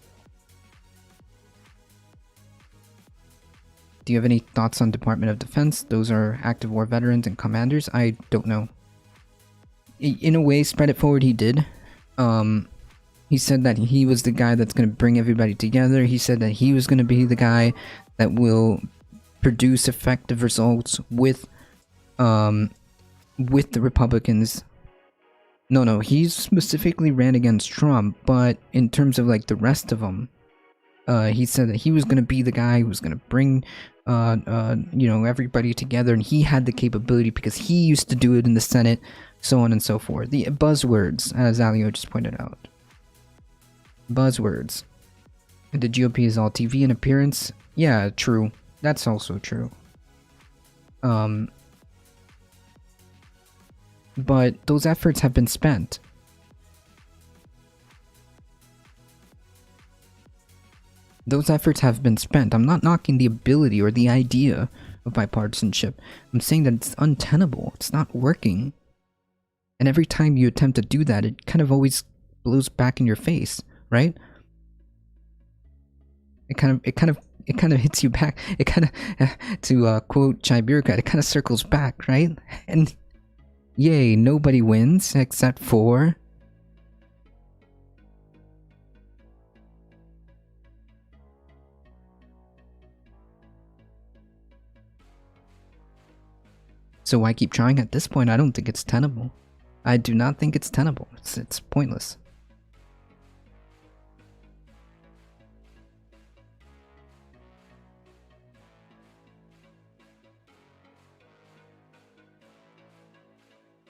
Do you have any thoughts on Department of Defense? Those are active war veterans and commanders. I don't know. In a way, spread it forward, he did. He said that he was the guy that's going to bring everybody together. He said that he was going to be the guy that will produce effective results with the Republicans. No, he specifically ran against Trump, but in terms of like the rest of them, he said that he was going to be the guy who was going to bring everybody together, and he had the capability because he used to do it in the Senate, so on and so forth. The buzzwords, as Alio just pointed out. Buzzwords. And the GOP is all TV and appearance. Yeah, true. That's also true. But those efforts have been spent. Those efforts have been spent. I'm not knocking the ability or the idea of bipartisanship. I'm saying that it's untenable. It's not working. And every time you attempt to do that, it kind of always blows back in your face, right? It kind of hits you back. It kind of, to quote Chai Bureaucrat, it kind of circles back, right? And yay, nobody wins except for... So why keep trying at this point? I don't think it's tenable. I do not think it's tenable. It's pointless.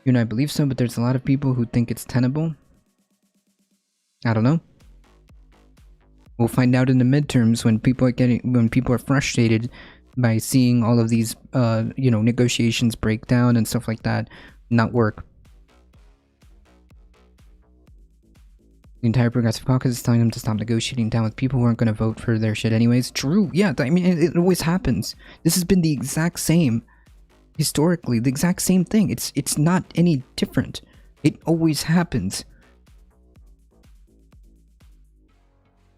I believe so, but there's a lot of people who think it's tenable. I don't know. We'll find out in the midterms when people are frustrated by seeing all of these negotiations break down and stuff like that not work. The entire Progressive Caucus is telling them to stop negotiating down with people who aren't going to vote for their shit anyways. True, yeah, I mean, it always happens. This has been the exact same, historically, the exact same thing. It's not any different. It always happens.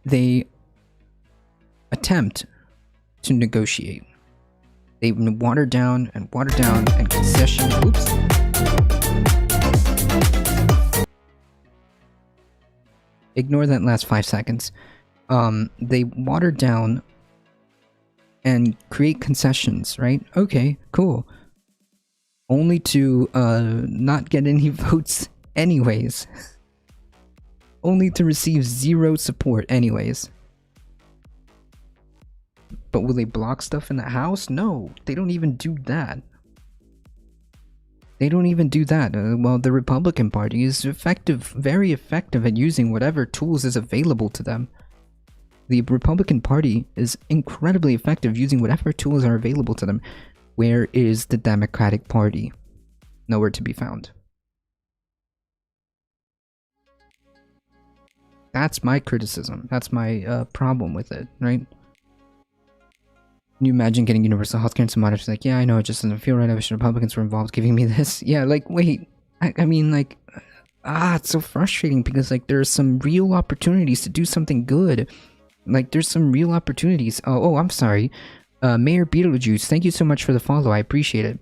They attempt to negotiate. They water down and concession. Oops. Ignore that last 5 seconds. They water down and create concessions, right? Okay, cool. Only to not get any votes anyways. Only to receive 0 support anyways. But will they block stuff in the House? No, they don't even do that. They don't even do that. Well, the Republican Party is effective, very effective at using whatever tools is available to them. The Republican Party is incredibly effective using whatever tools are available to them. Where is the Democratic Party? Nowhere to be found. That's my criticism. That's my problem with it, right? Can you imagine getting universal healthcare and some monitors like, yeah, I know, it just doesn't feel right. I wish the Republicans were involved giving me this. Yeah, like, wait. I mean, like, it's so frustrating because, like, there's some real opportunities to do something good. Like, there's some real opportunities. Oh, I'm sorry. Mayor Beetlejuice, thank you so much for the follow. I appreciate it.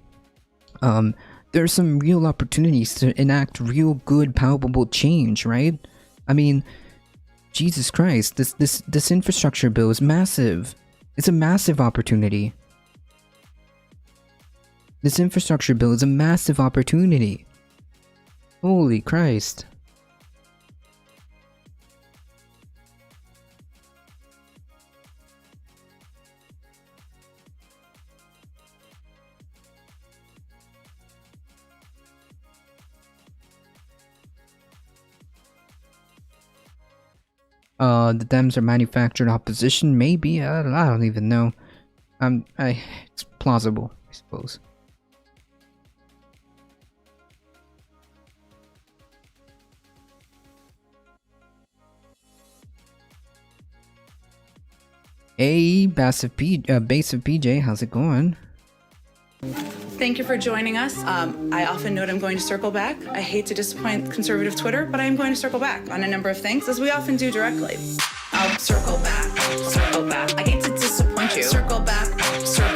There's some real opportunities to enact real good, palpable change, right? I mean, Jesus Christ, this infrastructure bill is massive. It's a massive opportunity. This infrastructure bill is a massive opportunity. Holy Christ. The Dems are manufactured opposition, maybe. I don't even know. It's plausible, I suppose. Hey, Base of PJ, how's it going? Thank you for joining us. I often note I'm going to circle back. I hate to disappoint conservative Twitter, but I am going to circle back on a number of things, as we often do directly. I'll circle back, circle back. I hate to disappoint you. Circle back, circle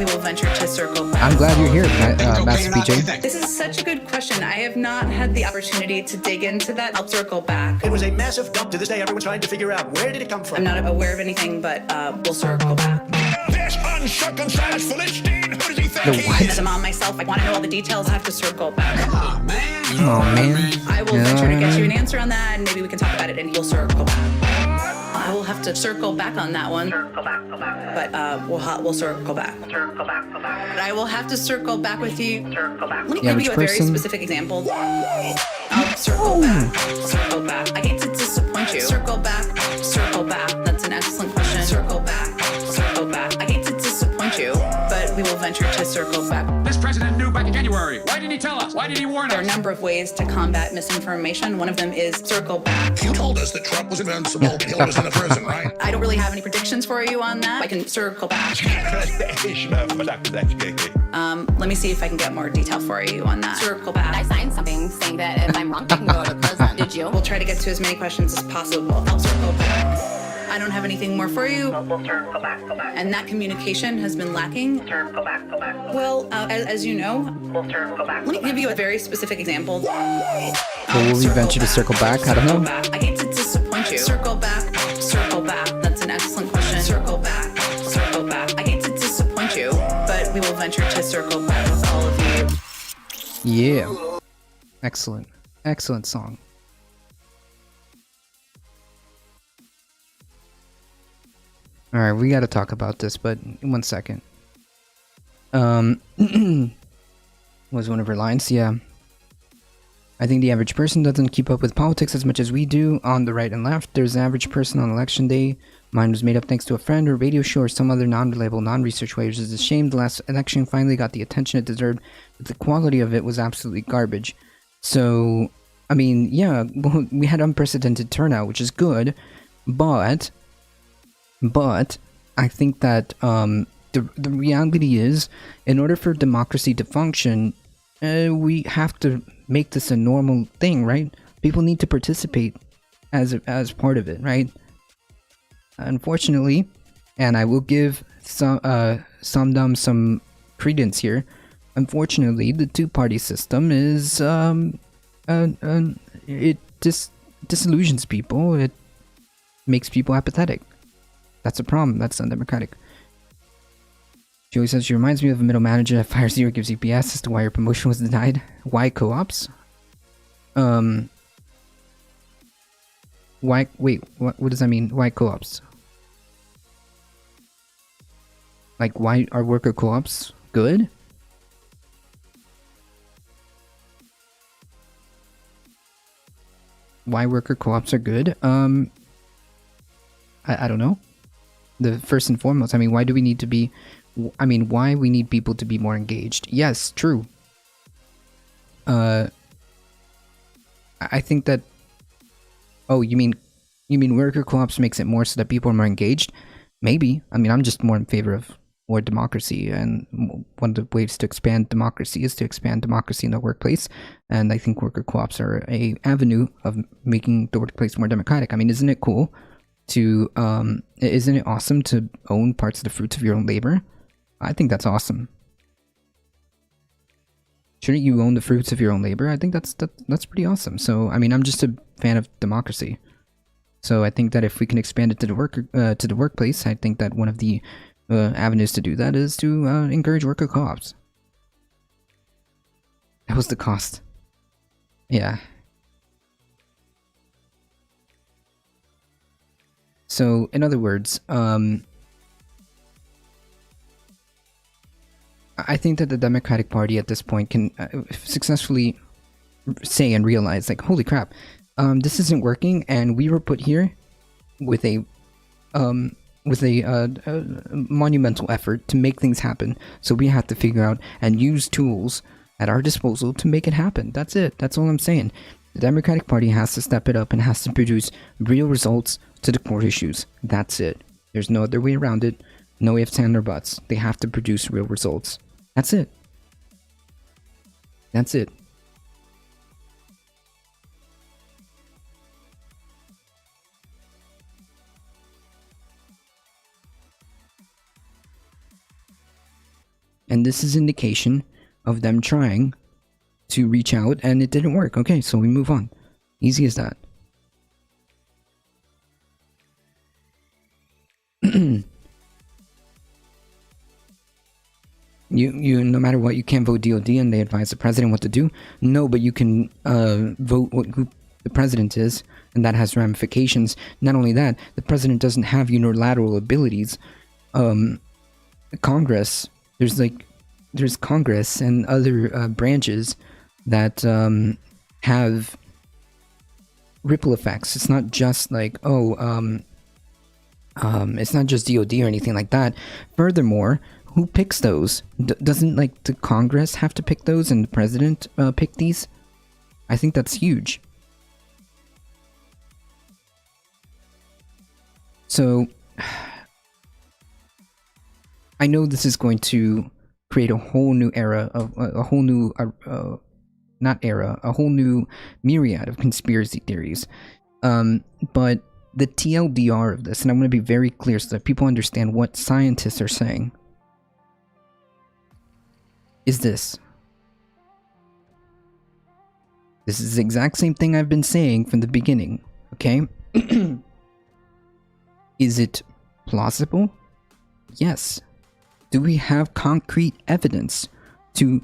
we will venture to circle back. I'm glad you're here, Master PJ. This is such a good question. I have not had the opportunity to dig into that. I'll circle back. It was a massive dump. To this day, everyone's trying to figure out where did it come from. I'm not aware of anything, but we'll circle back. This uncircumcised Philistine, who does he think The he what? is? As a mom myself, I want to know all the details. I have to circle back. Oh man. I will venture to get you an answer on that, and maybe we can talk about it, and you'll circle back. I will have to circle back on that one. But we'll circle back. But I will have to circle back with you. Let me give you a very specific example. I'll circle back. Circle back. I hate to disappoint you. Circle back. Circle back. That's an excellent question. Circle back. Circle back. I hate to disappoint you, but we will venture to circle back. This president knew back in January. Why didn't he tell us? Why did he warn There are a us? number of ways to combat misinformation. One of them is circle back. You told us that Trump was invincible and he was in a prison, right? I don't really have any predictions for you on that. I can circle back. Let me see if I can get more detail for you on that. Circle I back. signed something saying that if I'm wrong, I can go to prison. Did you? We'll try to get to as many questions as possible. I'll circle back. I don't have anything more for you. And that communication has been lacking. Well, as you know, let me give you a very specific example. Will we venture to circle back? I don't know. I hate to disappoint you. Circle back. Circle back. That's an excellent question. Circle back. Circle back. I hate to disappoint you, but we will venture to circle back with all of you. Yeah. Excellent. Excellent song. Alright, we gotta talk about this, but in 1 second. Was one of her lines, yeah. I think the average person doesn't keep up with politics as much as we do on the right and left. There's an average person on election day. Mine was made up thanks to a friend or a radio show or some other non-reliable, non-research way, which is a shame. The last election finally got the attention it deserved, but the quality of it was absolutely garbage. So, I mean, yeah, well, we had unprecedented turnout, which is good, but I think that the reality is, in order for democracy to function, we have to make this a normal thing, right? People need to participate as part of it, right? Unfortunately, and I will give some credence here. Unfortunately, the two-party system is it disillusions people. It makes people apathetic. That's a problem. That's undemocratic. Joey says she reminds me of a middle manager that fires you or gives you BS as to why your promotion was denied. Why co-ops? Why? Wait. What does that mean? Why co-ops? Like, why are worker co-ops good? Why worker co-ops are good? I don't know. The first and foremost, I mean, why do we need to be? I mean, why we need people to be more engaged? Yes, true. I think that. Oh, you mean worker co-ops makes it more so that people are more engaged? Maybe. I mean, I'm just more in favor of more democracy, and one of the ways to expand democracy is to expand democracy in the workplace. And I think worker co-ops are a avenue of making the workplace more democratic. I mean, isn't it cool to isn't it awesome to own parts of the fruits of your own labor? I think that's awesome. Shouldn't you own the fruits of your own labor? I think that's pretty awesome. So, I mean, I'm just a fan of democracy. So I think that if we can expand it to the workplace, I think that one of the avenues to do that is to encourage worker co-ops. That was the cost. Yeah. So, in other words, I think that the Democratic Party at this point can successfully say and realize, like, holy crap, this isn't working, and we were put here with a monumental effort to make things happen. So we have to figure out and use tools at our disposal to make it happen. That's it. That's all I'm saying. The Democratic Party has to step it up and has to produce real results to the core issues. That's it. There's no other way around it. No ifs, ands, or buts. They have to produce real results. That's it. That's it. And this is indication of them trying to reach out, and it didn't work. Okay, so we move on. Easy as that. You no matter what, you can't vote DOD, and they advise the president what to do. No, but you can vote who the president is, and that has ramifications. Not only that, the president doesn't have unilateral abilities. Congress, there's Congress and other branches that have ripple effects. It's not just like, it's not just DOD or anything like that. Furthermore, who picks those? Doesn't like the Congress have to pick those and the president pick these? I think that's huge. So I know this is going to create a whole new era of a whole new a whole new myriad of conspiracy theories. But the TLDR of this, and I'm going to be very clear so that people understand what scientists are saying, is this. This is the exact same thing I've been saying from the beginning, okay? Is it plausible? Yes. Do we have concrete evidence to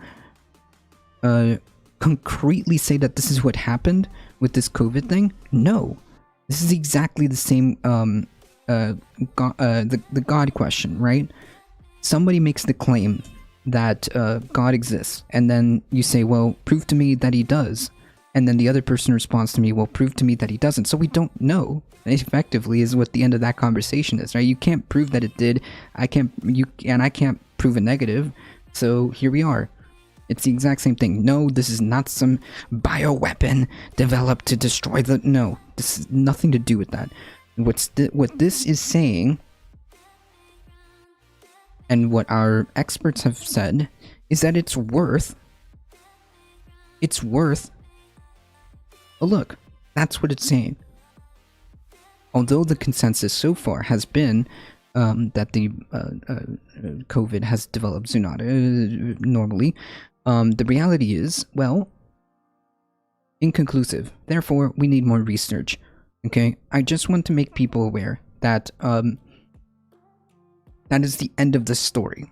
concretely say that this is what happened with this COVID thing? No. This is exactly the same the God question, right? Somebody makes the claim that God exists, and then you say, well, prove to me that he does. And then the other person responds to me, well, prove to me that he doesn't. So we don't know, effectively, is what the end of that conversation is, right? You can't prove that it did. I can't prove a negative. So here we are. It's the exact same thing. No, this is not some bioweapon developed to destroy the... No, this has nothing to do with that. What this is saying, and what our experts have said, is that it's worth a look. That's what it's saying. Although the consensus so far has been that the COVID has developed zoonotic normally, the reality is, well, inconclusive. Therefore, we need more research. Okay? I just want to make people aware that that is the end of the story.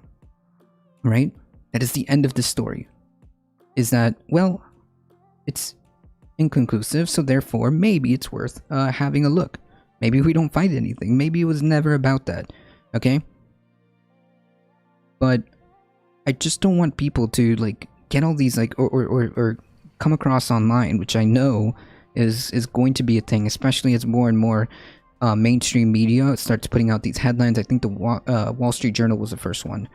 Right? That is the end of the story. Is that, well, it's inconclusive, so therefore maybe it's worth having a look. Maybe we don't find anything. Maybe it was never about that. Okay? But I just don't want people to like get all these like or come across online, which I know is going to be a thing, especially as more and more mainstream media starts putting out these headlines. I think the Wall Street Journal was the first one.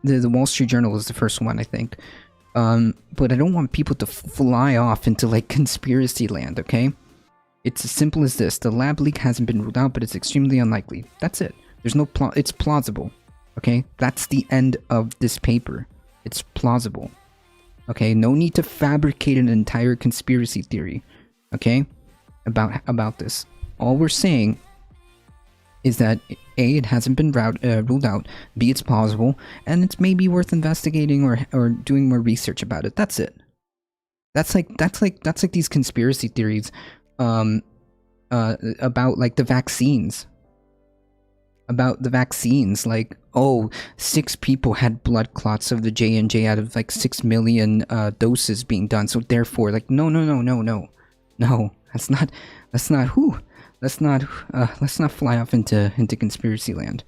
The Wall Street Journal was the first one, I think. But I don't want people to fly off into like conspiracy land, okay? It's as simple as this. The lab leak hasn't been ruled out, but it's extremely unlikely. That's it. There's no it's plausible. Okay? That's the end of this paper. It's plausible. Okay? No need to fabricate an entire conspiracy theory. Okay? About this. All we're saying is that A, it hasn't been ruled out, B, it's plausible, and it's maybe worth investigating or doing more research about it. That's it. That's like these conspiracy theories about like the vaccines. About the vaccines, like, oh, 6 people had blood clots of the J&J out of like 6 million doses being done, so therefore, like, no, that's not let's not fly off into conspiracy land.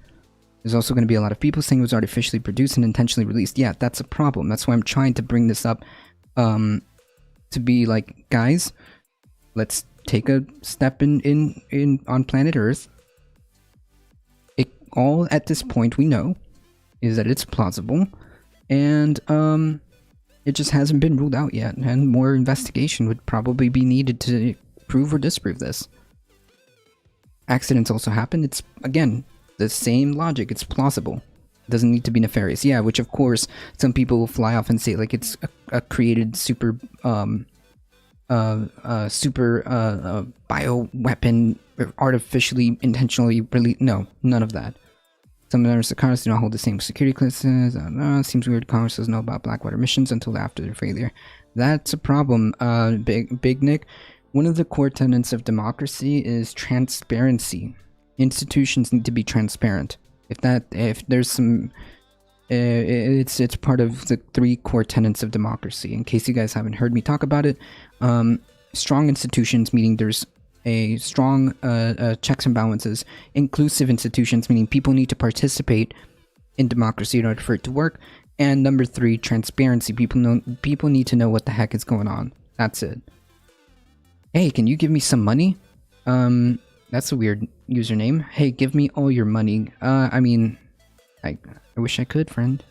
There's also going to be a lot of people saying it was artificially produced and intentionally released. Yeah, that's a problem. That's why I'm trying to bring this up, to be like, guys, let's take a step in on planet Earth. It all at this point we know is that it's plausible, and it just hasn't been ruled out yet, and more investigation would probably be needed to prove or disprove this. Accidents also happen. It's, again, the same logic. It's plausible. It doesn't need to be nefarious. Yeah, which of course some people will fly off and say like it's a created super super bio weapon artificially intentionally released. No, none of that. Some members of Congress do not hold the same security clearances. Seems weird Congress doesn't know about Blackwater missions until after their failure. That's a problem, Big Nick. One of the core tenets of democracy is transparency. Institutions need to be transparent. If there's some, it's part of the 3 core tenets of democracy. In case you guys haven't heard me talk about it, strong institutions, meaning there's a strong checks and balances. Inclusive institutions, meaning people need to participate in democracy in order for it to work. And number 3, transparency. People need to know what the heck is going on. That's it. Hey, can you give me some money? That's a weird username. Hey, give me all your money. I mean, I wish I could, friend.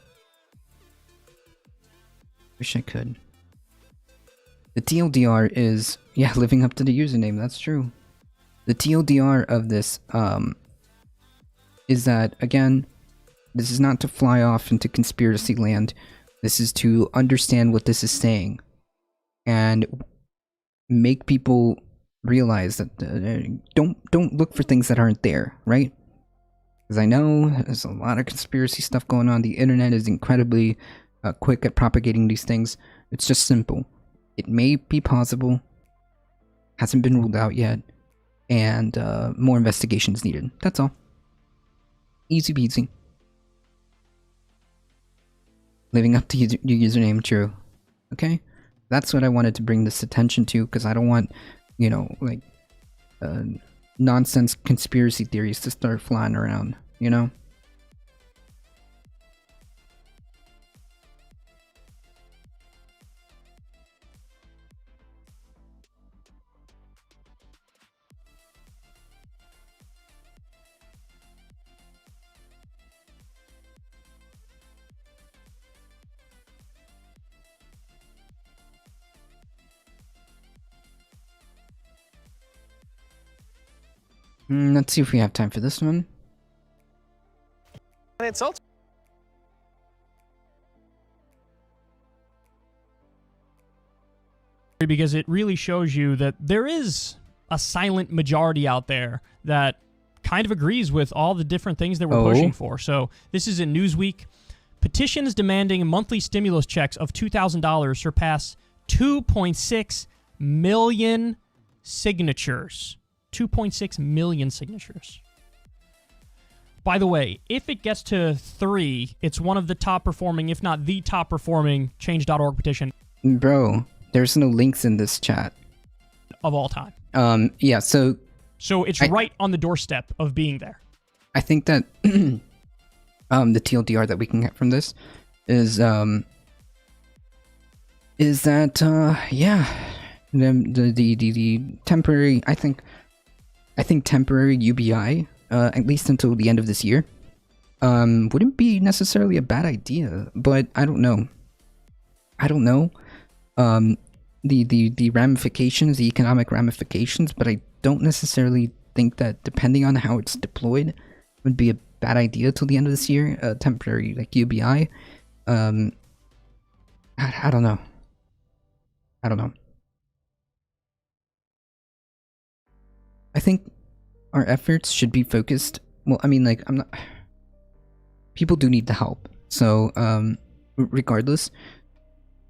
Wish I could. The TLDR is, yeah, living up to the username, that's true. The TLDR of this, is that, again, this is not to fly off into conspiracy land. This is to understand what this is saying. And make people realize that don't look for things that aren't there, right? Because I know there's a lot of conspiracy stuff going on. The internet is incredibly quick at propagating these things. It's just simple. It may be possible, hasn't been ruled out yet, and more investigation is needed. That's all. Easy peasy. Living up to your username, true. Okay? That's what I wanted to bring this attention to, because I don't want, you know, like, nonsense conspiracy theories to start flying around, you know? Let's see if we have time for this one. It's also because it really shows you that there is a silent majority out there that kind of agrees with all the different things that we're pushing for. So this is in Newsweek. Petitions demanding monthly stimulus checks of $2,000 surpass 2.6 million signatures. 2.6 million signatures. By the way, if it gets to 3, it's one of the top performing, if not the top performing, change.org petition. Bro, there's no links in this chat. Of all time. Yeah, so it's right on the doorstep of being there. I think that the TLDR that we can get from this is that yeah, the temporary, I think temporary UBI, at least until the end of this year, wouldn't be necessarily a bad idea, but I don't know. The ramifications, the economic ramifications, but I don't necessarily think that, depending on how it's deployed, would be a bad idea till the end of this year. Temporary, like, UBI. I don't know. I think our efforts should be focused. Well, I mean, like, people do need the help. So, regardless,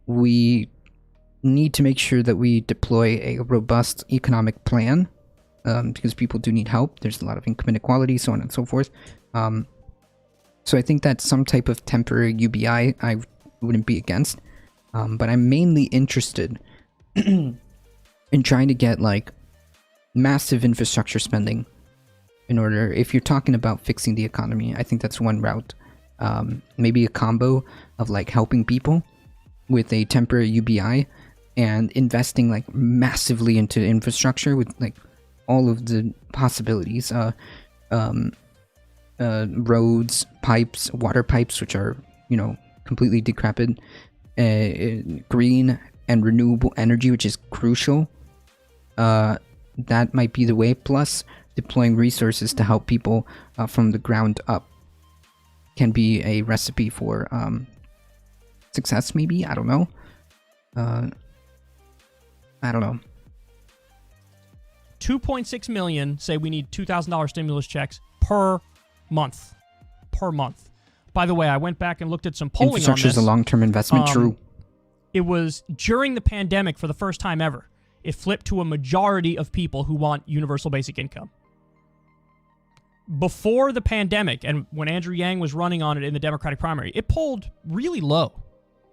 we need to make sure that we deploy a robust economic plan, because people do need help. There's a lot of income inequality, so on and so forth. So I think that some type of temporary UBI I wouldn't be against, but I'm mainly interested in trying to get, like, massive infrastructure spending in order, if you're talking about fixing the economy. I think that's one route. Maybe a combo of, like, helping people with a temporary UBI and investing, like, massively into infrastructure with, like, all of the possibilities. Roads, pipes, water pipes, which are, you know, completely decrepit, green and renewable energy, which is crucial. That might be the way, plus deploying resources to help people from the ground up can be a recipe for success, maybe. I don't know. I don't know. 2.6 million say we need $2,000 stimulus checks per month. Per month. By the way, I went back and looked at some polling on Infrastructure this. is a long-term investment. True. It was during the pandemic for the first time ever. It flipped to a majority of people who want universal basic income. Before the pandemic, and when Andrew Yang was running on it in the Democratic primary, it polled really low.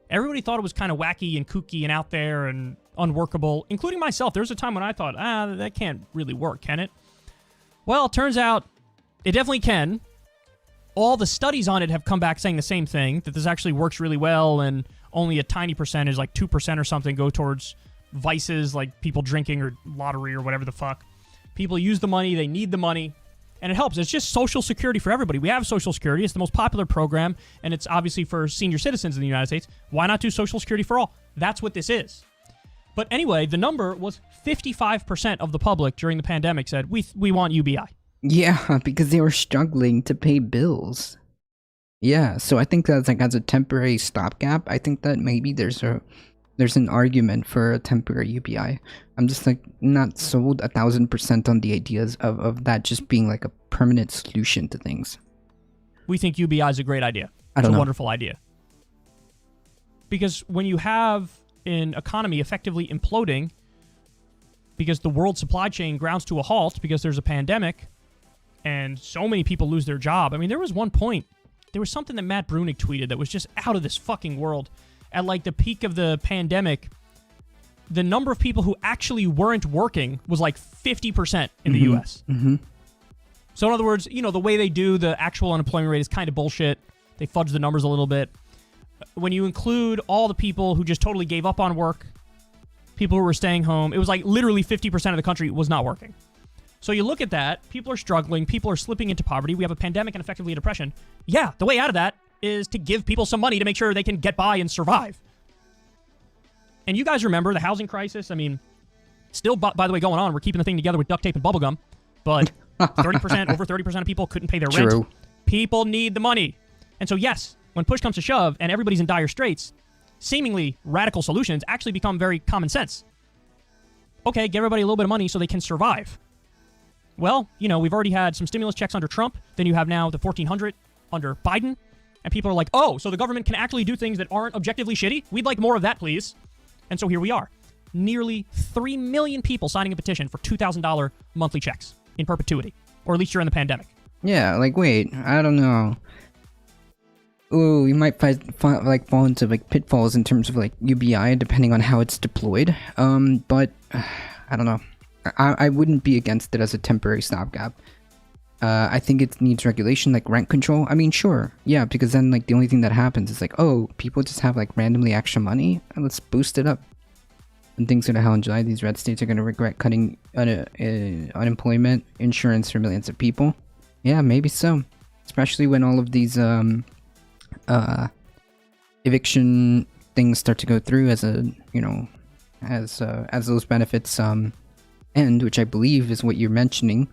Everybody thought it was kind of wacky and kooky and out there and unworkable, including myself. There was a time when I thought, that can't really work, can it? Well, it turns out it definitely can. All the studies on it have come back saying the same thing, that this actually works really well, and only a tiny percentage, like 2% or something, go towards vices like people drinking or lottery or whatever the fuck. People use the money, they need the money, and it helps. It's just Social Security for everybody. We have Social Security. It's the most popular program, and it's obviously for senior citizens in the United States. Why not do Social Security for all? That's what this is. But anyway, the number was 55% of the public during the pandemic said, we want UBI. Yeah, because they were struggling to pay bills. Yeah, so I think that's like as a temporary stopgap. I think that maybe there's an argument for a temporary UBI. I'm just like not sold 1,000% on the ideas of that just being like a permanent solution to things. We think UBI is a great idea. I don't it's a know. wonderful idea. Because when you have an economy effectively imploding because the world supply chain grounds to a halt because there's a pandemic and so many people lose their job. I mean, there was one point, there was something that Matt Brunig tweeted that was just out of this fucking world. At like the peak of the pandemic, the number of people who actually weren't working was like 50% in the U.S. Mm-hmm. So in other words, you know, the way they do the actual unemployment rate is kind of bullshit. They fudge the numbers a little bit. When you include all the people who just totally gave up on work, people who were staying home, it was like literally 50% of the country was not working. So you look at that, people are struggling, people are slipping into poverty, we have a pandemic and effectively a depression. Yeah, the way out of that is to give people some money to make sure they can get by and survive. And you guys remember the housing crisis? I mean, still, by the way, going on. We're keeping the thing together with duct tape and bubblegum. But 30%, over 30% of people couldn't pay their rent. True. People need the money. And so, yes, when push comes to shove and everybody's in dire straits, seemingly radical solutions actually become very common sense. Okay, give everybody a little bit of money so they can survive. Well, you know, we've already had some stimulus checks under Trump. Then you have now the $1,400 under Biden. And people are like, oh, so the government can actually do things that aren't objectively shitty? We'd like more of that, please. And so here we are. Nearly 3 million people signing a petition for $2,000 monthly checks in perpetuity. Or at least during the pandemic. Yeah, like, wait, I don't know. Ooh, you might fall into like pitfalls in terms of like UBI depending on how it's deployed. But I don't know. I wouldn't be against it as a temporary stopgap. I think it needs regulation, like rent control. I mean, sure, yeah, because then like the only thing that happens is like, oh, people just have like randomly extra money, and let's boost it up. And things go to hell in July. These red states are gonna regret cutting unemployment insurance for millions of people. Yeah, maybe so. Especially when all of these eviction things start to go through as a, you know, as those benefits end, which I believe is what you're mentioning.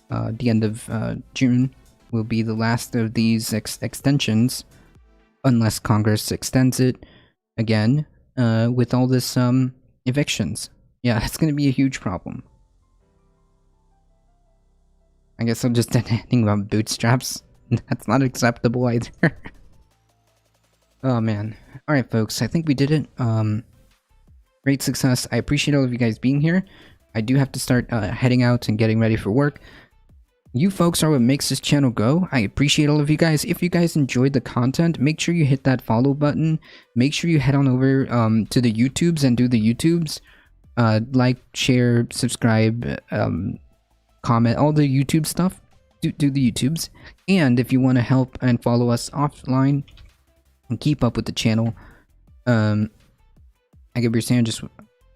The end of June will be the last of these extensions, unless Congress extends it again with all this evictions. Yeah, it's going to be a huge problem. I guess I'm just ending about bootstraps. That's not acceptable either. Oh man. Alright folks, I think we did it. Great success. I appreciate all of you guys being here. I do have to start heading out and getting ready for work. You folks are what makes this channel go. I appreciate all of you guys. If you guys enjoyed the content, make sure you hit that follow button. Make sure you head on over to the YouTubes and do the YouTubes. Like, share, subscribe, comment, all the YouTube stuff. Do the YouTubes. And if you want to help and follow us offline and keep up with the channel, I get what you're saying, just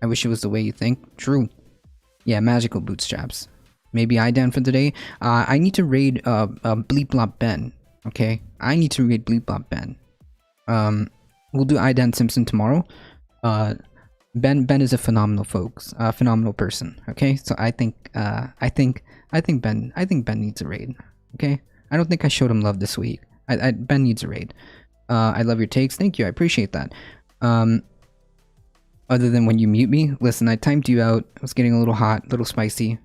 I wish it was the way you think. True. Yeah, magical bootstraps. Maybe I down for the day. I need to raid Bleep Blop Ben. Okay, I need to raid Bleep Blop Ben. We'll do Idan Simpson tomorrow. Ben is a phenomenal phenomenal person. Okay, so I think Ben needs a raid. Okay, I don't think I showed him love this week. Ben needs a raid. I love your takes. Thank you. I appreciate that. Other than when you mute me. Listen, I timed you out. I was getting a little hot, a little spicy.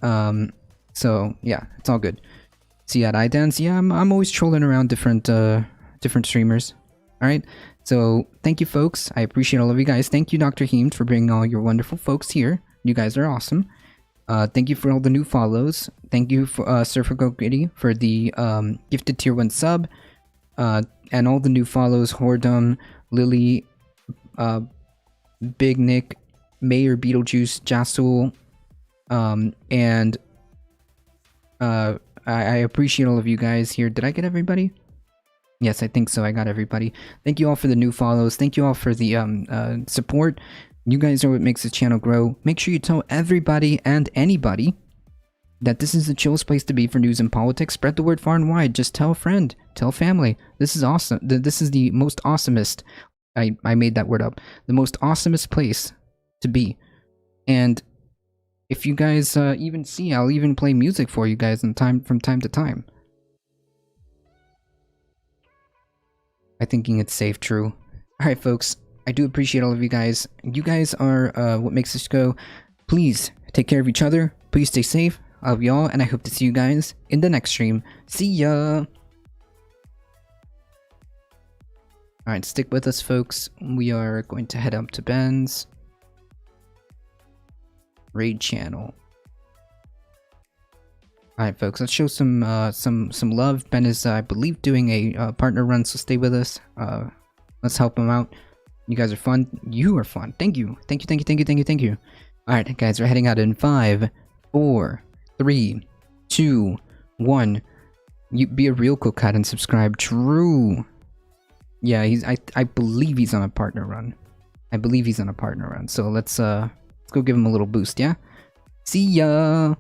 So yeah, it's all good. See at iDance, yeah, I'm always trolling around different streamers. All right. So thank you, folks. I appreciate all of you guys. Thank you, Dr. Heemed, for bringing all your wonderful folks here. You guys are awesome. Thank you for all the new follows. Thank you for Surfer Go Gritty for the gifted tier 1 sub. And all the new follows: Hordum, Lily, Big Nick, Mayor Beetlejuice, Jasul, and I appreciate all of you guys here. Did I get everybody? Yes, I think so. I got everybody. Thank you all for the new follows. Thank you all for the support. You guys are what makes this channel grow. Make sure you tell everybody and anybody that this is the chillest place to be for news and politics. Spread the word far and wide. Just tell a friend, tell family. This is awesome. This is the most awesomest. I made that word up. The most awesomest place to be. And if you guys even see, I'll even play music for you guys from time to time. I thinking it's safe, true. Alright, folks. I do appreciate all of you guys. You guys are what makes this go. Please take care of each other. Please stay safe. I love y'all, and I hope to see you guys in the next stream. See ya! Alright, stick with us, folks. We are going to head up to Ben's raid channel. Alright, folks, let's show some love. Ben is, I believe, doing a partner run, so stay with us. Let's help him out. You guys are fun. You are fun. Thank you. Thank you. Alright, guys, we're heading out in 5, 4, 3, 2, 1. You be a real cool cat and subscribe. True. Yeah, I believe he's on a partner run. So let's go give him a little boost, yeah? See ya!